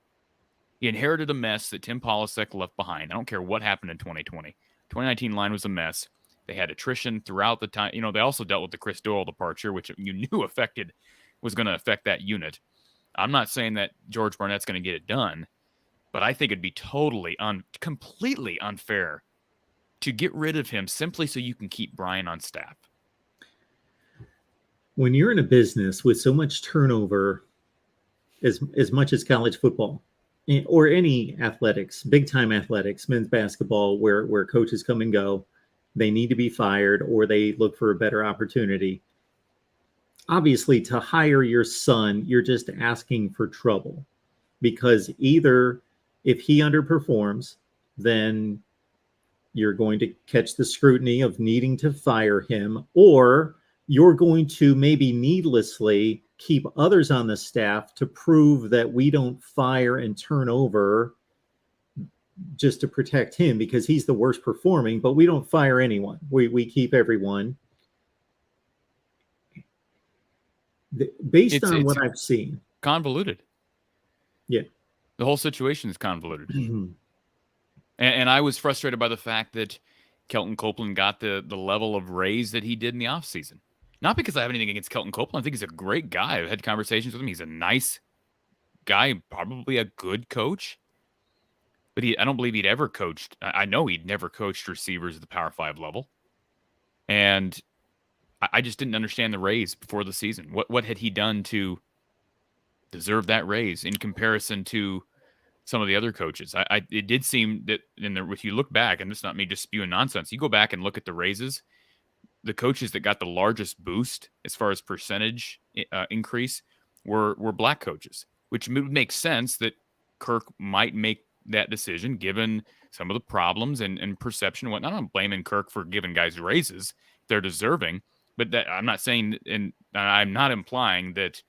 He inherited a mess that Tim Polasek left behind. I don't care what happened in 2020. 2019 line was a mess. They had attrition throughout the time. They also dealt with the Chris Doyle departure, which you knew was going to affect that unit. I'm not saying that George Barnett's going to get it done, but I think it'd be completely unfair to get rid of him simply so you can keep Brian on staff. When you're in a business with so much turnover, as much as college football or any athletics, big time athletics, men's basketball, where coaches come and go, they need to be fired or they look for a better opportunity. Obviously, to hire your son, you're just asking for trouble, because either if he underperforms, then you're going to catch the scrutiny of needing to fire him, or you're going to maybe needlessly keep others on the staff to prove that we don't fire and turn over just to protect him because he's the worst performing, but we don't fire anyone. We keep everyone. Based on what I've seen. Convoluted. Yeah. The whole situation is convoluted. And I was frustrated by the fact that Kelton Copeland got the level of raise that he did in the offseason. Not because I have anything against Kelton Copeland. I think he's a great guy. I've had conversations with him. He's a nice guy, probably a good coach. But I don't believe he'd ever coached. I know he'd never coached receivers at the Power 5 level. And I just didn't understand the raise before the season. What had he done to deserve that raise in comparison to some of the other coaches? It did seem that if you look back, and this is not me just spewing nonsense, you go back and look at the raises, the coaches that got the largest boost as far as percentage increase were black coaches, which makes sense that Kirk might make that decision given some of the problems and perception and whatnot. I'm blaming Kirk for giving guys raises. They're deserving, but that I'm not saying, and I'm not implying that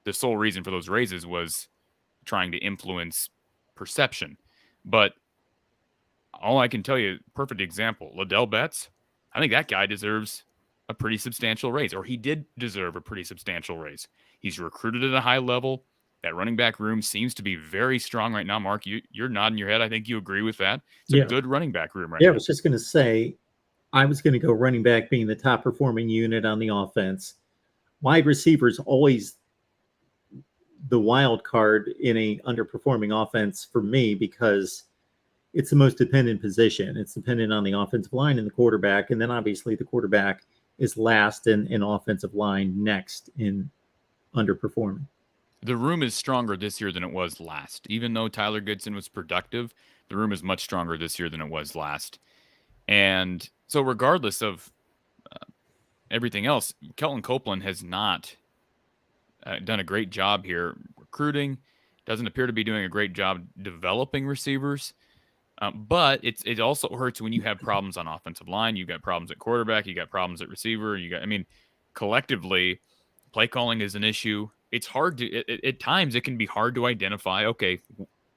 the sole reason for those raises was trying to influence perception. But all I can tell you, perfect example, Liddell Betts, I think that guy deserves a pretty substantial raise, or he did deserve a pretty substantial raise. He's recruited at a high level. That running back room seems to be very strong right now. Mark, you're nodding your head. I think you agree with that. It's a good running back room right now. Yeah, I was just going to say, I was going to go running back being the top performing unit on the offense. Wide receivers always the wild card in a underperforming offense for me, because it's the most dependent position. It's dependent on the offensive line and the quarterback. And then obviously the quarterback is last in offensive line, next in underperforming. The room is stronger this year than it was last. Even though Tyler Goodson was productive, the room is much stronger this year than it was last. And so regardless of everything else, Kelton Copeland has not done a great job here recruiting. Doesn't appear to be doing a great job developing receivers. But it also hurts when you have problems on offensive line. You got problems at quarterback. You got problems at receiver. Collectively, play calling is an issue. It's hard to, at times it can be hard to identify, okay,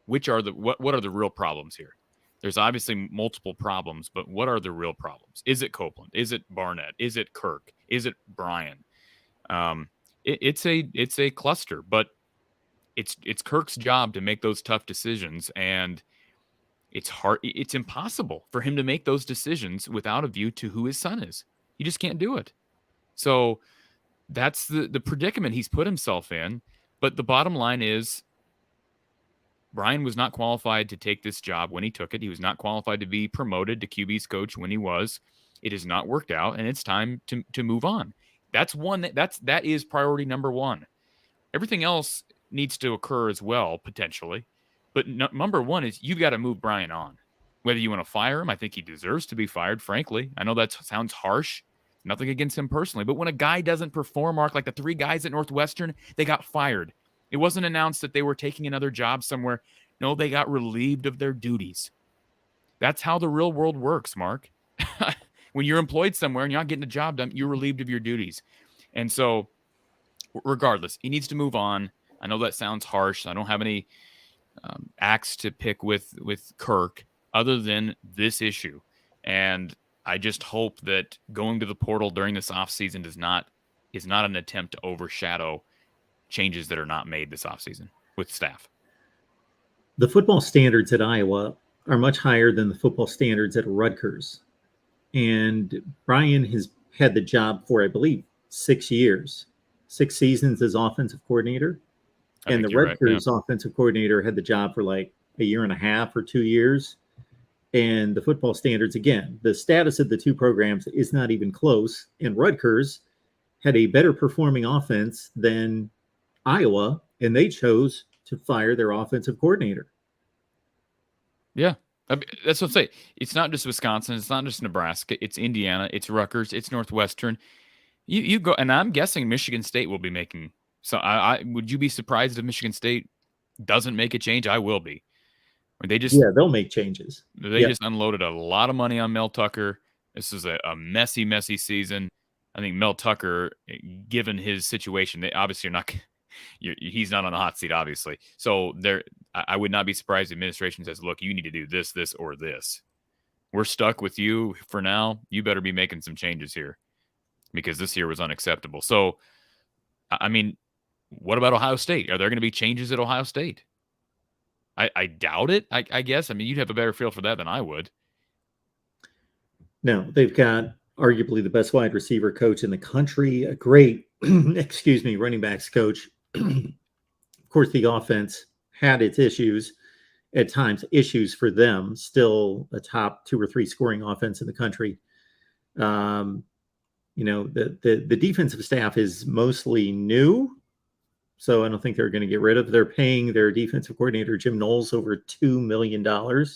what are the real problems here? There's obviously multiple problems, but what are the real problems? Is it Copeland? Is it Barnett? Is it Kirk? Is it Brian? It's a cluster, but it's Kirk's job to make those tough decisions, and it's hard. It's impossible for him to make those decisions without a view to who his son is. You just can't do it. So that's the predicament he's put himself in. But the bottom line is, Brian was not qualified to take this job when he took it. He was not qualified to be promoted to QB's coach when he was. It has not worked out, and it's time to move on. That is priority number one. Everything else needs to occur as well, potentially. But number one is you've got to move Brian on. Whether you want to fire him, I think he deserves to be fired, frankly. I know that sounds harsh. Nothing against him personally. But when a guy doesn't perform, Mark, like the 3 guys at Northwestern, they got fired. It wasn't announced that they were taking another job somewhere. No, they got relieved of their duties. That's how the real world works, Mark. When you're employed somewhere and you're not getting the job done, you're relieved of your duties. And so, regardless, he needs to move on. I know that sounds harsh. I don't have any axe to pick with Kirk other than this issue. And I just hope that going to the portal during this offseason is not an attempt to overshadow changes that are not made this offseason with staff. The football standards at Iowa are much higher than the football standards at Rutgers. And Brian has had the job for, I believe, 6 years, 6 seasons as offensive coordinator. And the Rutgers offensive coordinator had the job for like a year and a half or 2 years. And the football standards, again, the status of the two programs is not even close. And Rutgers had a better performing offense than Iowa, and they chose to fire their offensive coordinator. Yeah, that's what I'm saying. It's not just Wisconsin. It's not just Nebraska. It's Indiana. It's Rutgers. It's Northwestern. You go, and I'm guessing Michigan State will be making. So I would you be surprised if Michigan State doesn't make a change? I will be. They'll make changes. They just unloaded a lot of money on Mel Tucker. This is a messy, messy season. I think Mel Tucker, given his situation, they obviously are not. He's not on the hot seat, obviously. So I would not be surprised if the administration says, "Look, you need to do this, this, or this. We're stuck with you for now. You better be making some changes here because this year was unacceptable." So, I mean, what about Ohio State? Are there going to be changes at Ohio State? I doubt it, I guess. I mean, you'd have a better feel for that than I would. No, they've got arguably the best wide receiver coach in the country, a great, running backs coach. Of course, the offense had its issues at times, issues for them, still a top 2 or 3 scoring offense in the country. The defensive staff is mostly new. So I don't think they're going to get rid of. They're paying their defensive coordinator, Jim Knowles, over $2 million to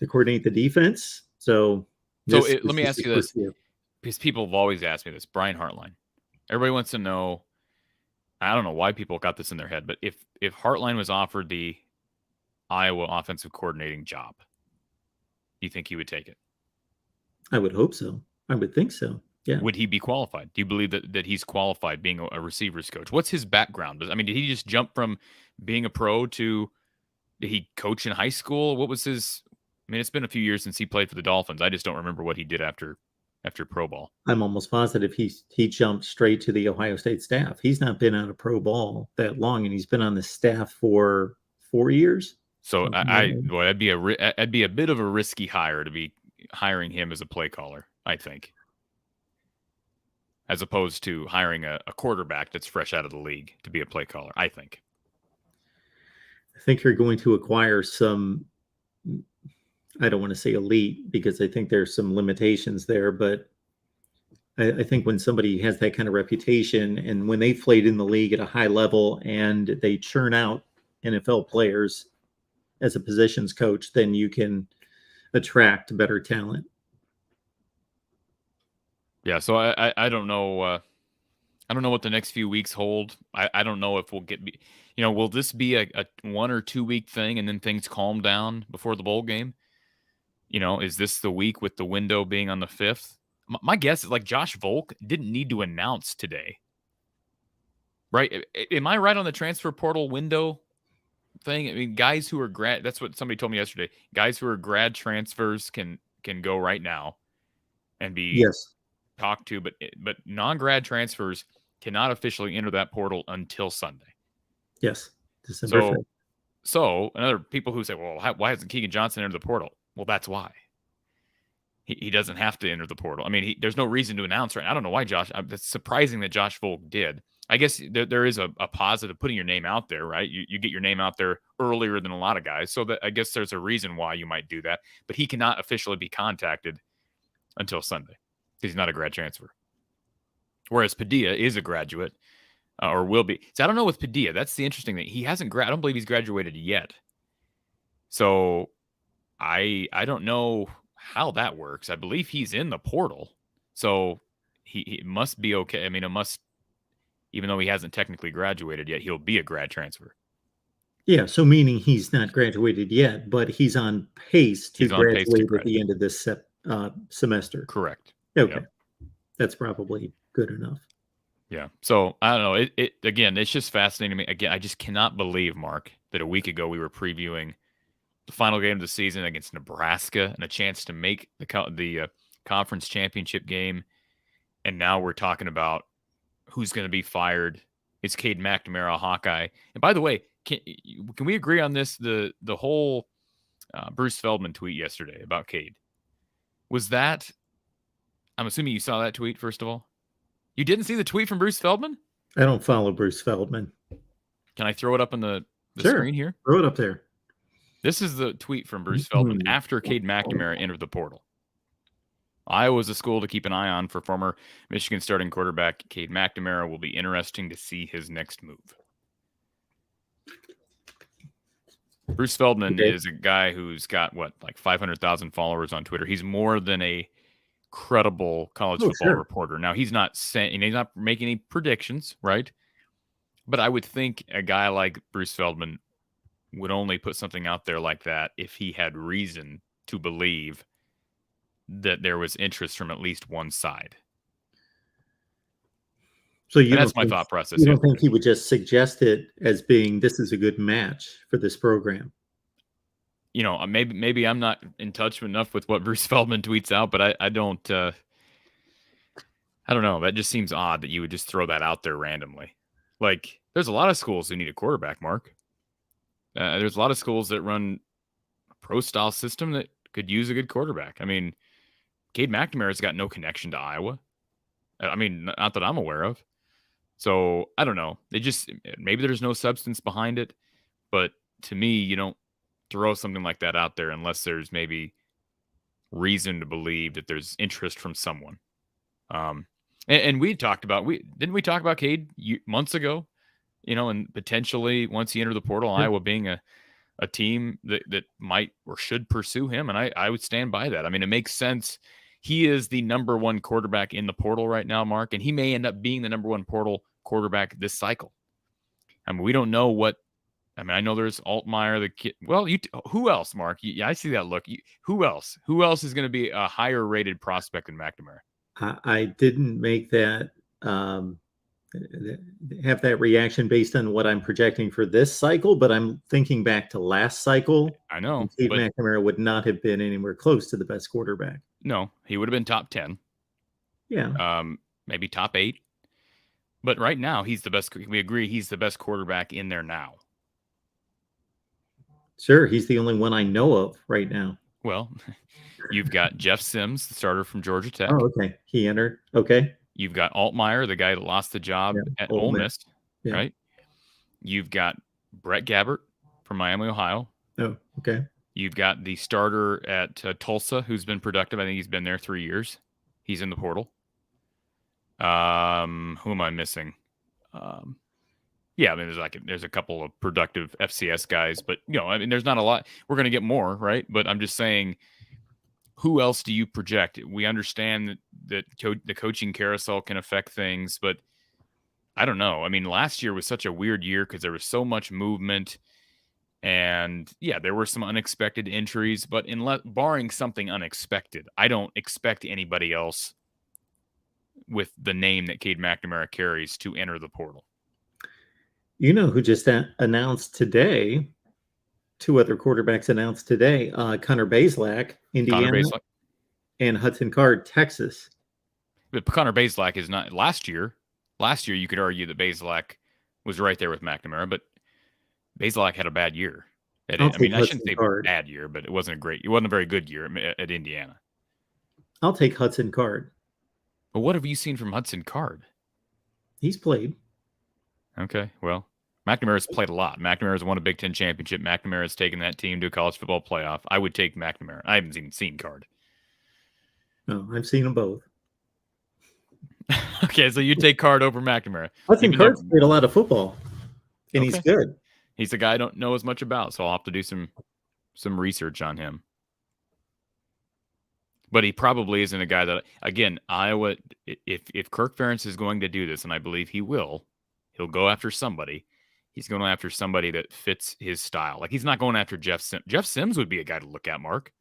coordinate the defense. Let me ask you this, because people have always asked me this. Brian Hartline. Everybody wants to know, I don't know why people got this in their head, but if Hartline was offered the Iowa offensive coordinating job, do you think he would take it? I would hope so. I would think so. Yeah. Would he be qualified? Do you believe that he's qualified being a receivers coach? What's his background? I mean, did he just jump from being a pro to did he coach in high school? What was his? I mean, it's been a few years since he played for the Dolphins. I just don't remember what he did after pro ball. I'm almost positive he jumped straight to the Ohio State staff. He's not been on a pro ball that long, and he's been on the staff for 4 years. So that'd be a bit of a risky hire to be hiring him as a play caller, I think, as opposed to hiring a quarterback that's fresh out of the league to be a play caller, I think. I think you're going to acquire some, I don't want to say elite because I think there's some limitations there, but I think when somebody has that kind of reputation and when they've played in the league at a high level and they churn out NFL players as a positions coach, then you can attract better talent. Yeah, so I don't know. I don't know what the next few weeks hold. I don't know if we'll will this be a 1 or 2 week thing and then things calm down before the bowl game? Is this the week with the window being on the 5th? My guess is like Josh Volk didn't need to announce today. Right? Am I right on the transfer portal window thing? I mean, guys who are grad, that's what somebody told me yesterday. Guys who are grad transfers can go right now and be talked to, but non-grad transfers cannot officially enter that portal until Sunday. Yes. December 5th. So another people who say, well, why hasn't Keegan Johnson entered the portal? Well, that's why. He doesn't have to enter the portal. I mean, there's no reason to announce right now. I don't know why it's surprising that Josh Volk did. I guess there is a positive putting your name out there, right? You get your name out there earlier than a lot of guys. So that I guess there's a reason why you might do that. But he cannot officially be contacted until Sunday because he's not a grad transfer. Whereas Padilla is a graduate. or will be. So I don't know with Padilla. That's the interesting thing. He hasn't. I don't believe he's graduated yet. So I don't know how that works. I believe he's in the portal, so he must be okay. I mean, it must, even though he hasn't technically graduated yet, he'll be a grad transfer. Yeah, so meaning he's not graduated yet, but he's on pace to graduate at the end of this semester. Correct. Okay, yep. That's probably good enough. Yeah. So I don't know. It again, it's just fascinating to me. Again, I just cannot believe, Mark, that a week ago we were previewing the final game of the season against Nebraska and a chance to make the conference championship game, and now we're talking about who's going to be fired. It's Cade McNamara, a Hawkeye. And by the way, can we agree on this? The whole Bruce Feldman tweet yesterday about Cade, was that? I'm assuming you saw that tweet first of all. You didn't see the tweet from Bruce Feldman? I don't follow Bruce Feldman. Can I throw it up on the screen here? Throw it up there. This is the tweet from Bruce Feldman after Cade McNamara entered the portal. Iowa is a school to keep an eye on for former Michigan starting quarterback Cade McNamara. Will be interesting to see his next move. Bruce Feldman is a guy who's got, like 500,000 followers on Twitter. He's more than a credible college football reporter. Now, he's not saying, he's not making any predictions, right? But I would think a guy like Bruce Feldman would only put something out there like that if he had reason to believe that there was interest from at least one side. So that's my thought process. You don't think he would just suggest it as being, this is a good match for this program? You know, maybe I'm not in touch enough with what Bruce Feldman tweets out, but I don't know. That just seems odd that you would just throw that out there randomly. Like, there's a lot of schools who need a quarterback, Mark. There's a lot of schools that run a pro-style system that could use a good quarterback. I mean, Cade McNamara's got no connection to Iowa. I mean, not that I'm aware of. So, I don't know. Maybe there's no substance behind it. But to me, you don't throw something like that out there unless there's maybe reason to believe that there's interest from someone. And we talked about, didn't we talk about Cade months ago? You know, and potentially once he entered the portal, Iowa being a team that might or should pursue him. And I would stand by that. I mean, it makes sense. He is the number one quarterback in the portal right now, Mark, and he may end up being the number one portal quarterback this cycle. I mean, we don't know what. I mean, I know there's Altmaier, the kid. Well, who else, Mark? I see that look. Who else? Who else is going to be a higher rated prospect than McNamara? I didn't make that. Have that reaction based on what I'm projecting for this cycle, but I'm thinking back to last cycle. I know. Cade McNamara would not have been anywhere close to the best quarterback. No, he would have been top 10. Yeah. Maybe top 8. But right now, he's the best. We agree he's the best quarterback in there now. Sure, he's the only one I know of right now. Well, you've got Jeff Sims, the starter from Georgia Tech. Oh, okay. He entered. Okay. You've got Altmaier, the guy that lost the job at Ole Miss, right? You've got Brett Gabbert from Miami, Ohio. Oh, okay. You've got the starter at Tulsa, who's been productive. I think he's been there 3 years. He's in the portal. Who am I missing? Yeah, I mean, there's a couple of productive FCS guys, but I mean, there's not a lot. We're going to get more, right? But I'm just saying, who else do you project? We understand that the coaching carousel can affect things, but I don't know. I mean, last year was such a weird year because there was so much movement, and there were some unexpected injuries. But barring something unexpected, I don't expect anybody else with the name that Cade McNamara carries to enter the portal. You know who just announced today? 2 other quarterbacks announced today. Connor Bazelak, Indiana, and Hudson Card, Texas. But Connor Bazelak is not last year. Last year, you could argue that Bazelak was right there with McNamara, but Bazelak had a bad year. I shouldn't say bad year, but it wasn't a very good year at Indiana. I'll take Hudson Card. But what have you seen from Hudson Card? He's played. Okay, well, McNamara's played a lot. McNamara's won a Big Ten championship. McNamara's taken that team to a college football playoff. I would take McNamara. I haven't even seen Card. No, I've seen them both. Okay, so you take Card over McNamara. Hudson Even though, Card's played a lot of football, and he's okay, good. he's a guy I don't know as much about, so I'll have to do some research on him. But he probably isn't a guy that, again, Iowa, if Kirk Ferentz is going to do this, and I believe he will, he'll go after somebody. He's going after somebody that fits his style. Like, he's not going after Jeff Sims. Jeff Sims would be a guy to look at, Mark.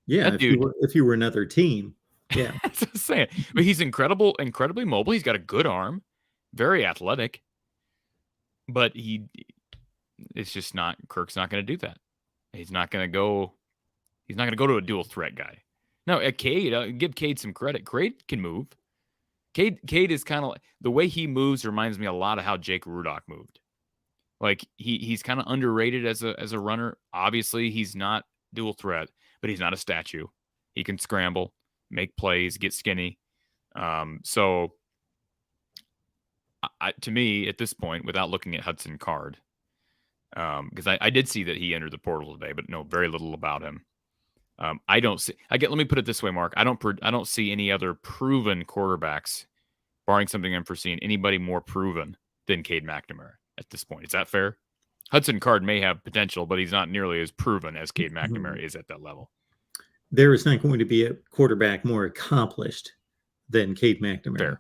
Yeah, That dude. if you were another team, yeah. That's what I'm saying. But he's incredibly mobile. He's got a good arm, very athletic. But it's just not, Kirk's not going to do that. He's not going to go to a dual threat guy. No, at Cade, give Cade some credit. Cade can move. Cade is kind of like, the way he moves reminds me a lot of how Jake Rudock moved. Like, he's kind of underrated as a runner. Obviously, he's not dual threat, but he's not a statue. He can scramble, make plays, get skinny. So to me, at this point, without looking at Hudson Card, because I did see that he entered the portal today, but know very little about him. I don't see. Let me put it this way, Mark. I don't see any other proven quarterbacks, barring something unforeseen, anybody more proven than Cade McNamara at this point. Is that fair? Hudson Card may have potential, but he's not nearly as proven as Cade McNamara is at that level. There is not going to be a quarterback more accomplished than Cade McNamara.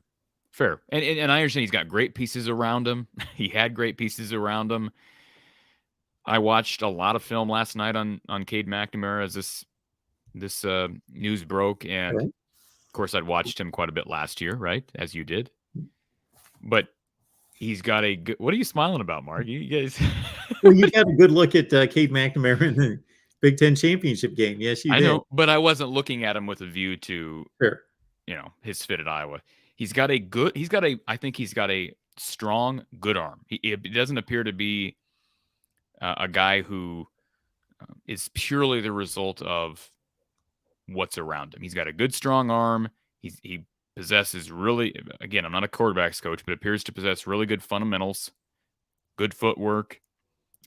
Fair. And I understand he's got great pieces around him. He had great pieces around him. I watched a lot of film last night on Cade McNamara as this news broke, and Right. of course I'd watched him quite a bit last year, right, as you did. But he's got a good. What are you smiling about, Mark? You guys. Well, you got a good look at Cade McNamara in the Big Ten championship game. Yes, you did. I know, but I wasn't looking at him with a view to, Sure. his fit at Iowa. I think he's got a strong, good arm. It doesn't appear to be a guy who is purely the result of what's around him. He's got a good, strong arm. He possesses really, again, I'm not a quarterbacks coach, but appears to possess really good fundamentals, good footwork.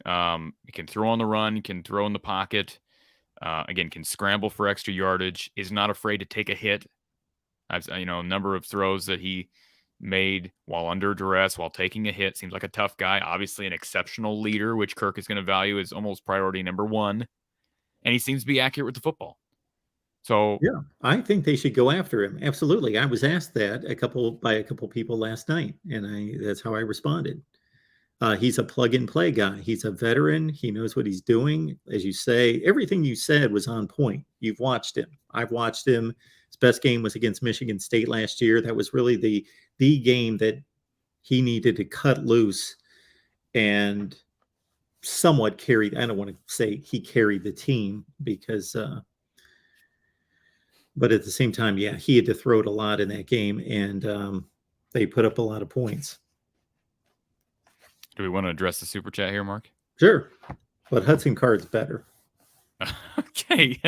He can throw on the run, can throw in the pocket. Again, can scramble for extra yardage, is not afraid to take a hit. I've, a number of throws that he made while under duress, while taking a hit. Seems like a tough guy. Obviously an exceptional leader, which Kirk is going to value as almost priority number one. And he seems to be accurate with the football. So yeah, I think they should go after him. Absolutely. I was asked that by a couple people last night, and that's how I responded. He's a plug and play guy. He's a veteran. He knows what he's doing. As you say, everything you said was on point. You've watched him. I've watched him. His best game was against Michigan State last year. That was really the game that he needed to cut loose and somewhat carried. I don't want to say he carried the team because, but at the same time, yeah, he had to throw it a lot in that game, and they put up a lot of points. Do we want to address the super chat here, Mark? Sure, but Hudson Card's better. Okay,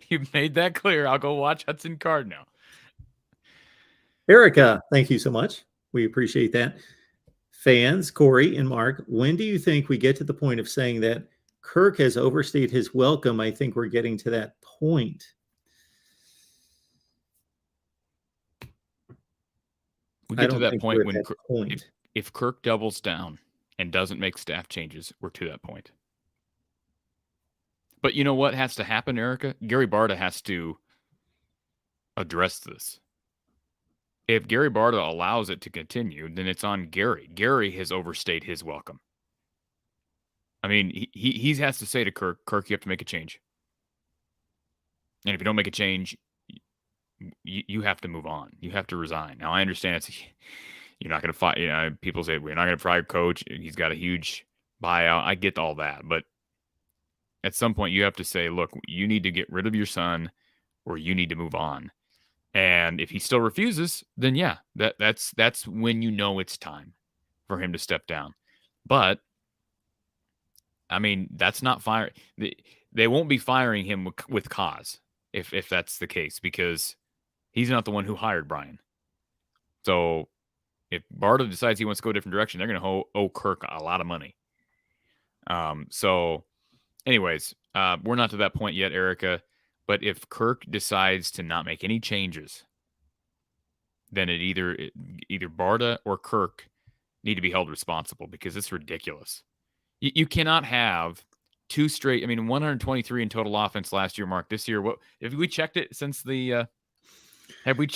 you've made that clear. I'll go watch Hudson Card now. Erica, thank you so much. We appreciate that. Fans, Corey and Mark, when do you think we get to the point of saying that Kirk has overstayed his welcome? I think we're getting to that point. We get to that point when if Kirk doubles down and doesn't make staff changes, we're to that point. But you know what has to happen, Erica? Gary Barta has to address this. If Gary Barta allows it to continue, then it's on Gary. Gary has overstayed his welcome. I mean, he has to say to Kirk, you have to make a change. And if you don't make a change, you have to move on. You have to resign. Now, I understand you're not going to fire. People say we're not going to fire coach. He's got a huge buyout. I get all that, but at some point you have to say, look, you need to get rid of your son, or you need to move on. And if he still refuses, then yeah, that's when it's time for him to step down. But I mean, that's not fire. They won't be firing him with cause if that's the case, because he's not the one who hired Brian. So if Barta decides he wants to go a different direction, they're going to owe Kirk a lot of money. So anyways, we're not to that point yet, Erica. But if Kirk decides to not make any changes then either Barta or Kirk need to be held responsible because it's ridiculous. You cannot have two straight. I mean, 123 in total offense last year, Mark. This year, what have we checked it since the? Have we?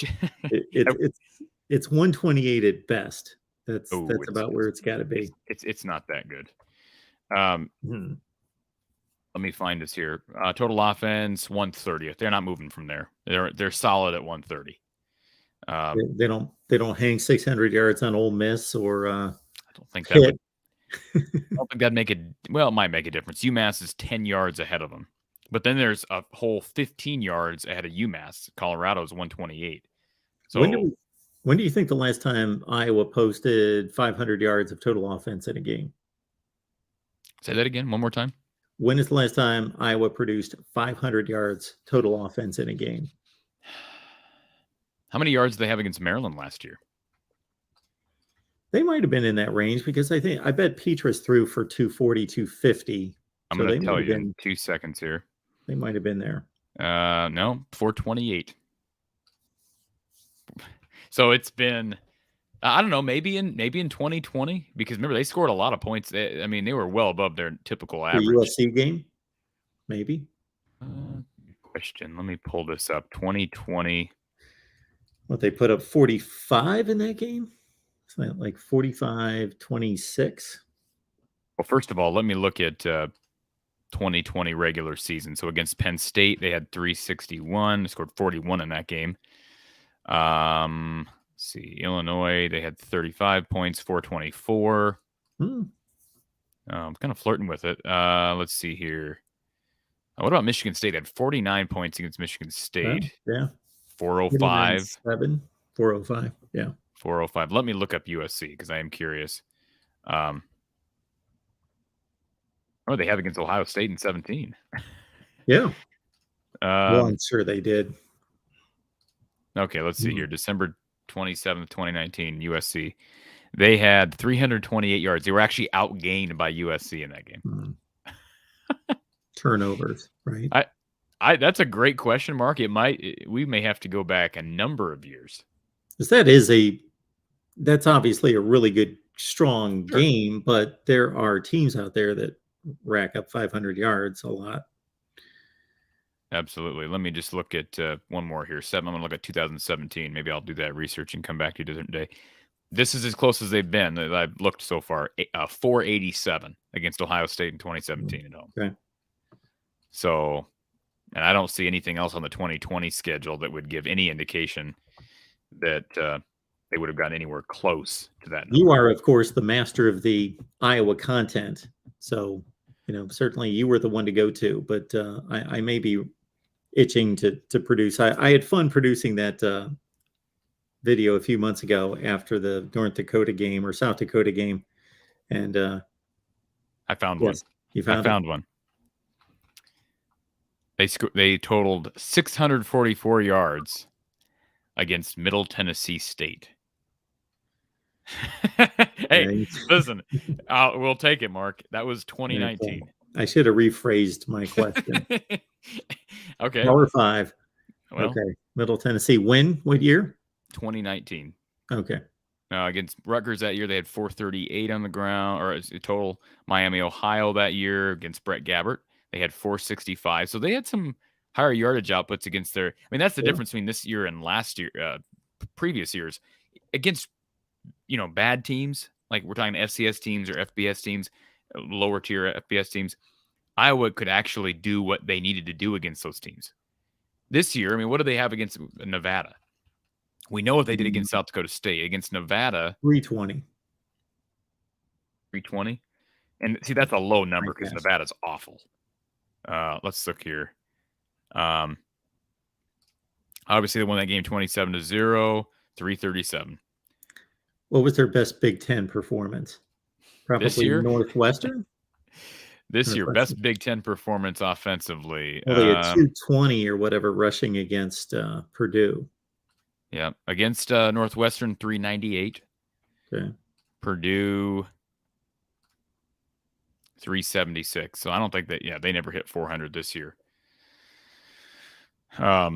It's 128 at best. That's it's about where it's got to be. It's not that good. Hmm. Let me find this here. Total offense 130th. They're not moving from there. They're solid at 130. They don't hang 600 yards on Ole Miss or. I don't think that would. I don't think that'd make it. Well, it might make a difference. UMass is 10 yards ahead of them, but then there's a whole 15 yards ahead of UMass. Colorado's 128. So when do you think the last time Iowa posted 500 yards of total offense in a game? Say that again, one more time. When is the last time Iowa produced 500 yards total offense in a game? How many yards did they have against Maryland last year? They might have been in that range because I bet Petrus threw for 240, 250. I'm going to tell you in 2 seconds here. They might have been there. No, 428. So it's been, I don't know, maybe in 2020, because remember they scored a lot of points. I mean, they were well above their typical average. The USC game, maybe. Question. Let me pull this up. 2020. What, they put up 45 in that game? It's like 45-26. Well, first of all, let me look at 2020 regular season. So against Penn State, they had 361. They scored 41 in that game. Let's see, Illinois, they had 35 points, 424. I'm kind of flirting with it. Let's see here. What about Michigan State? They had 49 points against Michigan State. Yeah. 405. 405. Yeah. 405. Let me look up USC because I am curious. They have against Ohio State in 17. Yeah. Well, I'm sure they did. Okay, let's see here. December 27th, 2019, USC. They had 328 yards. They were actually outgained by USC in that game. Turnovers, right? That's a great question, Mark. We may have to go back a number of years. That's obviously a really good, strong game, but there are teams out there that rack up 500 yards a lot. Absolutely. Let me just look at one more here. I'm going to look at 2017. Maybe I'll do that research and come back to you a different day. This is as close as they've been that I've looked so far. 487 against Ohio State in 2017 at home. Okay. So, and I don't see anything else on the 2020 schedule that would give any indication that they would have gotten anywhere close to that number. You are, of course, the master of the Iowa content. So, certainly you were the one to go to, but I may be itching to produce. I had fun producing that video a few months ago after the North Dakota game or South Dakota game. And I found one. You found one. They totaled 644 yards against Middle Tennessee State. Hey, listen, we'll take it, Mark. That was 2019. I should have rephrased my question. Okay. Power 5. Well, okay. Middle Tennessee. What year? 2019. Okay. Against Rutgers that year, they had 438 on the ground, or total. Miami, Ohio that year against Brett Gabbert, they had 465. So they had some higher yardage outputs against their. I mean, that's the difference between this year and last year, previous years, against bad teams. Like we're talking FCS teams or FBS teams, lower tier FBS teams. Iowa could actually do what they needed to do against those teams. This year, I mean, what do they have against Nevada? We know what they did against South Dakota State. Against Nevada, 320. 320. And see, that's a low number because Nevada's awful. Let's look here. Obviously, they won that game 27-0, 337. What was their best Big Ten performance? Probably this year? Northwestern? This year, best Big Ten performance offensively. Well, they had 220 or whatever rushing against Purdue. Yeah, against Northwestern, 398. Okay. Purdue, 376. So I don't think that, they never hit 400 this year. But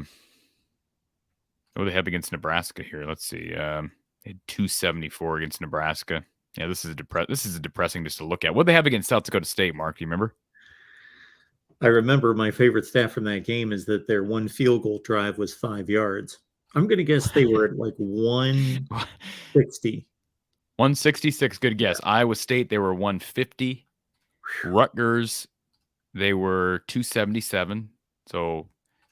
What do they have against Nebraska here? Let's see. They had 274 against Nebraska. Yeah, this is depressing just to look at. What do they have against South Dakota State, Mark? Do you remember? I remember my favorite stat from that game is that their one field goal drive was 5 yards. I'm going to guess they were at like 160. 166, good guess. Yeah. Iowa State, they were 150. Rutgers, they were 277. So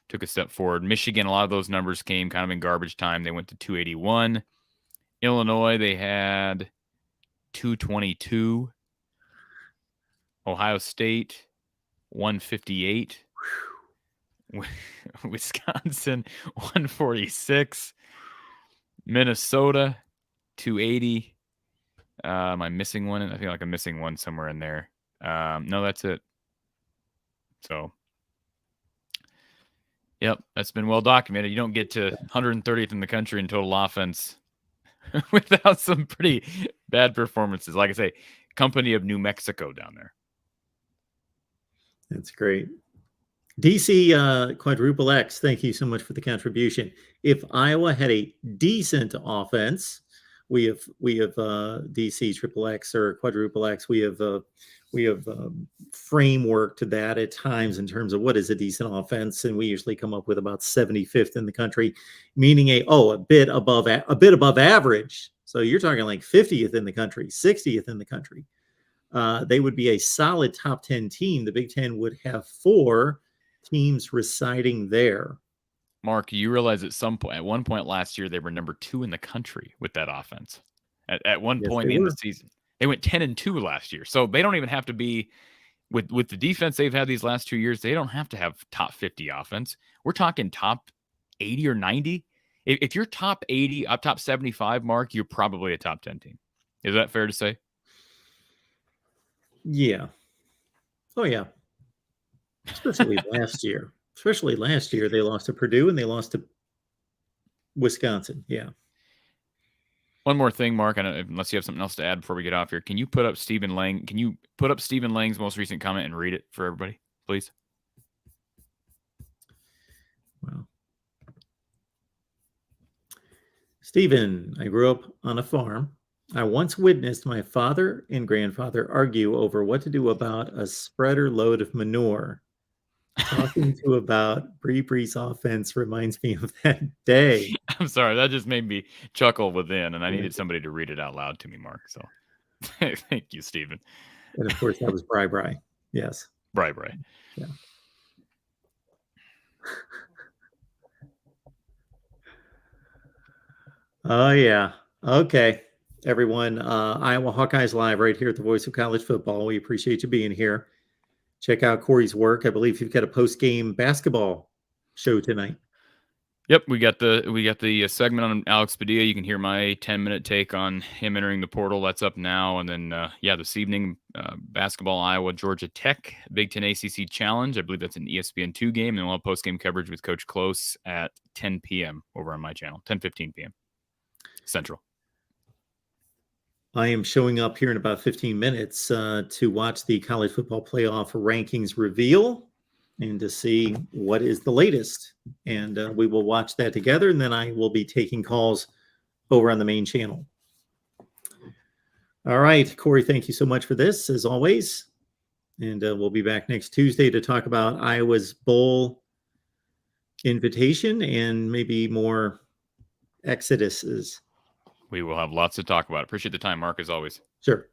took a step forward. Michigan, a lot of those numbers came kind of in garbage time. They went to 281. Illinois, they had 222. Ohio State, 158. Wisconsin, 146. Minnesota, 280. Am I missing one? I feel like I'm missing one somewhere in there. No, that's it. So, yep, that's been well documented. You don't get to 130th in the country in total offense without some pretty bad performances. Like I say, company of New Mexico down there. That's great. DC quadruple X, thank you so much for the contribution. If Iowa had a decent offense, we have DC triple X or quadruple X. We have framework to that at times in terms of what is a decent offense, and we usually come up with about 75th in the country, meaning a bit above average. So you're talking like 50th in the country, 60th in the country. They would be a solid top 10 team. The Big Ten would have 4 teams residing there. Mark, you realize at one point last year, they were number 2 in the country with that offense. At one point in the season, they went 10-2 last year. So they don't even have to be with the defense they've had these last 2 years. They don't have to have top 50 offense. We're talking top 80 or 90. If you're top 80, up top 75, Mark, you're probably a top 10 team. Is that fair to say? Yeah. Oh, yeah. Especially last year. Especially last year, they lost to Purdue and they lost to Wisconsin. Yeah. One more thing, Mark, unless you have something else to add before we get off here. Can you put up Stephen Lang? Can you put up Stephen Lang's most recent comment and read it for everybody, please? Wow. Stephen, I grew up on a farm. I once witnessed my father and grandfather argue over what to do about a spreader load of manure. Talking to about Bree's offense reminds me of that day. I'm sorry, that just made me chuckle within, and I needed somebody to read it out loud to me, Mark. So thank you, Stephen. And of course, that was Bri. Yes. Bri. Yeah. Oh, yeah. Okay. Everyone, Iowa Hawkeyes Live right here at the Voice of College Football. We appreciate you being here. Check out Corey's work. I believe you've got a post-game basketball show tonight. Yep, we got the segment on Alex Padilla. You can hear my 10-minute take on him entering the portal. That's up now. And then, this evening, basketball, Iowa, Georgia Tech, Big Ten ACC Challenge. I believe that's an ESPN2 game. And then we'll have post-game coverage with Coach Close at 10 p.m. over on my channel, 10:15 p.m. Central. I am showing up here in about 15 minutes to watch the college football playoff rankings reveal and to see what is the latest. And we will watch that together, and then I will be taking calls over on the main channel. All right, Corey, thank you so much for this, as always. And we'll be back next Tuesday to talk about Iowa's bowl invitation and maybe more exoduses. We will have lots to talk about. Appreciate the time, Mark, as always. Sure.